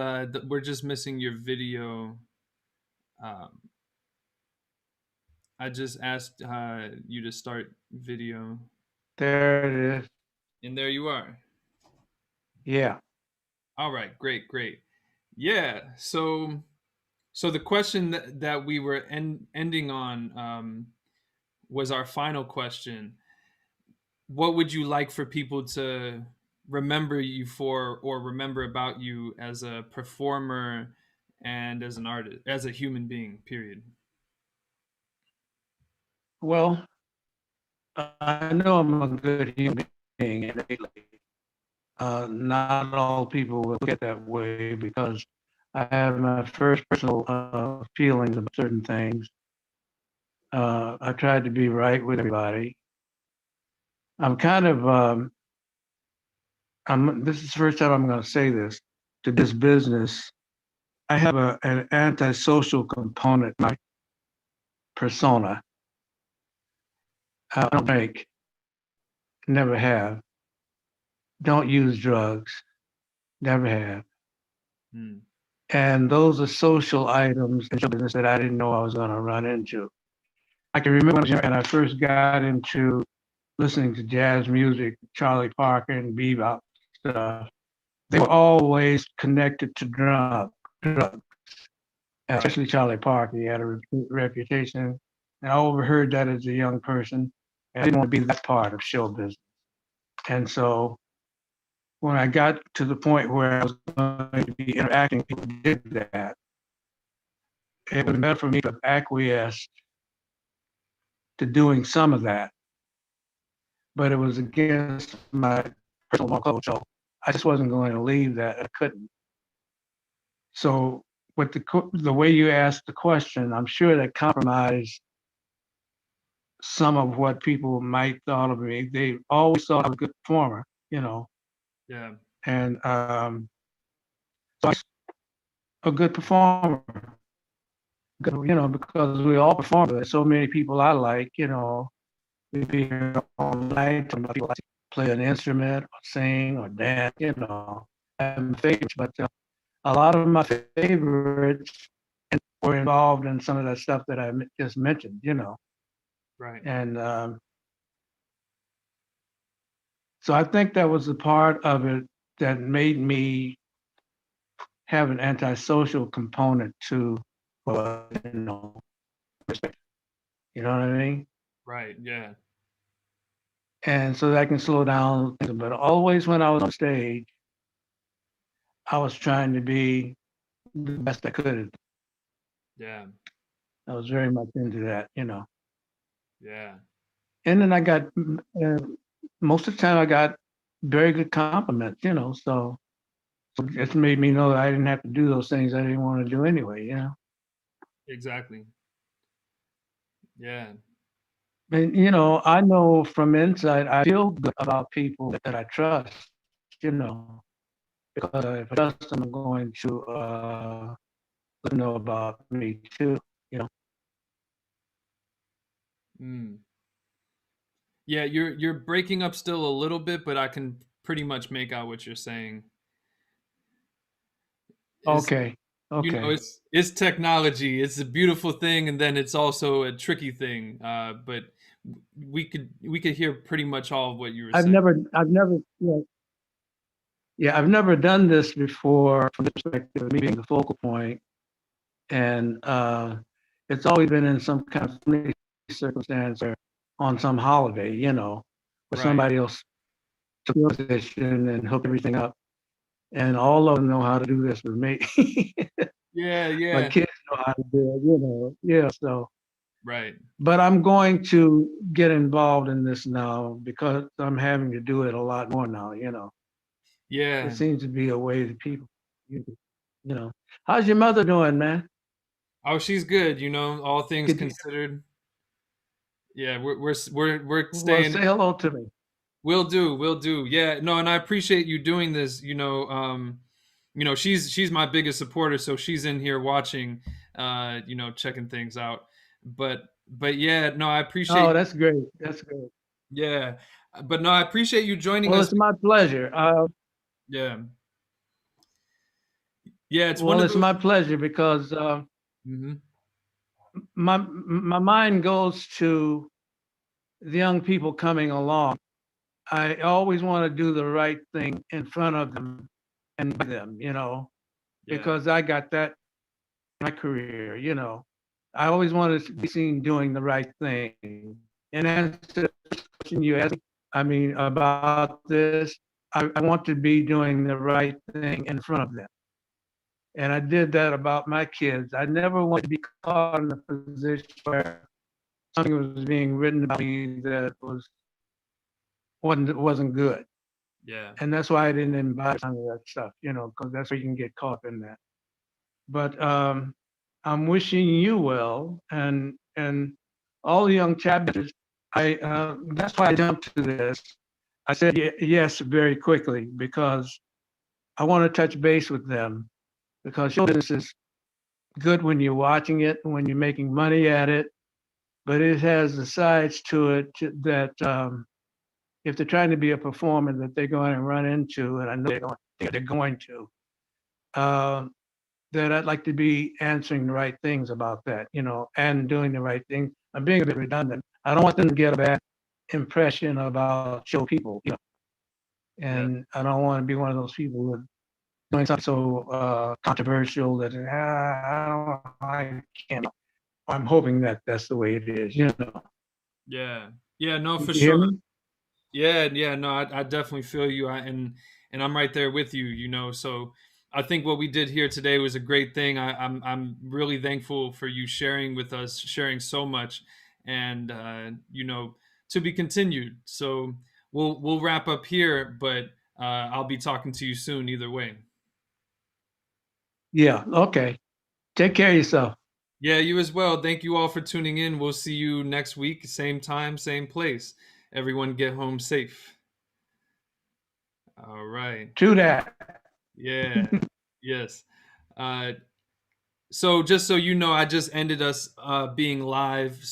we're just missing your video. I just asked you to start video. There it is. And there you are. Yeah. All right, great. Yeah, so the question that we were ending on was our final question. What would you like for people to remember you for, or remember about you as a performer and as an artist, as a human being, period? Well, I know I'm a good human being innately. Not all people will look at that way because I have my first personal feelings about certain things. I tried to be right with everybody. I'm kind of, this is the first time I'm going to say this, to this business. I have an antisocial component, my persona. I don't drink, never have. Don't use drugs, never have. And those are social items in show business that I didn't know I was going to run into. I can remember when I first got into listening to jazz music, Charlie Parker and bebop stuff. They were always connected to drugs. especially Charlie Parker. He had a reputation, and I overheard that as a young person. And I didn't want to be that part of show business. And so when I got to the point where I was going to be interacting with people who did that, it was better for me to have acquiesced to doing some of that, but it was against my personal moral code. So I just wasn't going to leave that. I couldn't. So with the way you asked the question, I'm sure that compromised some of what people might thought of me. They always thought I was a good performer, Yeah. and so I was a good performer, because we all perform. There's so many people I like, we'd be here all night. Some people like to play an instrument or sing or dance, have favorites, but a lot of my favorites were involved in some of that stuff that I just mentioned, Right. and so I think that was the part of it that made me have an antisocial component to, respect. You know what I mean? Right. Yeah. And so that I can slow down. But always when I was on stage, I was trying to be the best I could. Yeah. I was very much into that, Yeah. And then I got, most of the time I got very good compliments, so it made me know that I didn't have to do those things I didn't want to do anyway, Exactly. Yeah. And, I know from inside, I feel good about people that I trust, because if I trust them, I'm going to let them know about me too, Mm. Yeah, you're breaking up still a little bit, but I can pretty much make out what you're saying. Is Okay. Okay. it's technology. It's a beautiful thing, and then it's also a tricky thing. But we could hear pretty much all of what you were saying. I've never done this before from the perspective of me being the focal point. And it's always been in some kind of funny circumstance or on some holiday, where Right. somebody else took the position and hooked everything up. And all of them know how to do this with me. Yeah. My Yeah. kids know how to do it, Yeah. So, Right. but I'm going to get involved in this now because I'm having to do it a lot more now, It Yeah. seems to be a way that people, you know. How's your mother doing, man? Oh, she's good. All things Could you, considered. Yeah, we're well, staying. say hello to me. Will do, will do. Yeah, no, and I appreciate you doing this. She's my biggest supporter, so she's in here watching, checking things out. But yeah, no, I appreciate. Oh, that's great. That's great. Yeah, but no, I appreciate you joining Well, us. it's my pleasure. Yeah, yeah, it's one Well, of it's those. my pleasure because Mhm. my mind goes to the young people coming along. I always want to do the right thing in front of them and by them, Yeah, because I got that in my career, I always wanted to be seen doing the right thing. And answer the question you asked, I mean, about this, I want to be doing the right thing in front of them. And I did that about my kids. I never wanted to be caught in a position where something was being written about me that wasn't good. yeah, And that's why I didn't invite some of that stuff, because that's where you can get caught in that. But I'm wishing you well and all the young chapters. That's why I jumped to this. I said yes very quickly because I want to touch base with them because show business is good when you're watching it, when you're making money at it, but it has the sides to it that if they're trying to be a performer that they're going to run into, and I know they're going to, um, that I'd like to be answering the right things about that, and doing the right thing. I'm being a bit redundant. I don't want them to get a bad impression about show people, yeah, and I don't want to be one of those people doing something so controversial that I can't. I'm hoping that that's the way it is. Yeah, no, You for hear sure. me? Yeah, no, I definitely feel you. And I'm right there with you. So I think what we did here today was a great thing. I'm really thankful for you sharing with us, sharing so much, and to be continued. So we'll wrap up here, but I'll be talking to you soon either way. Yeah. Okay. Take care of yourself. Yeah, you as well. Thank you all for tuning in. We'll see you next week, same time, same place. Everyone get home safe. All right. True that. Yeah. Yes. So just so you know, I just ended us being live.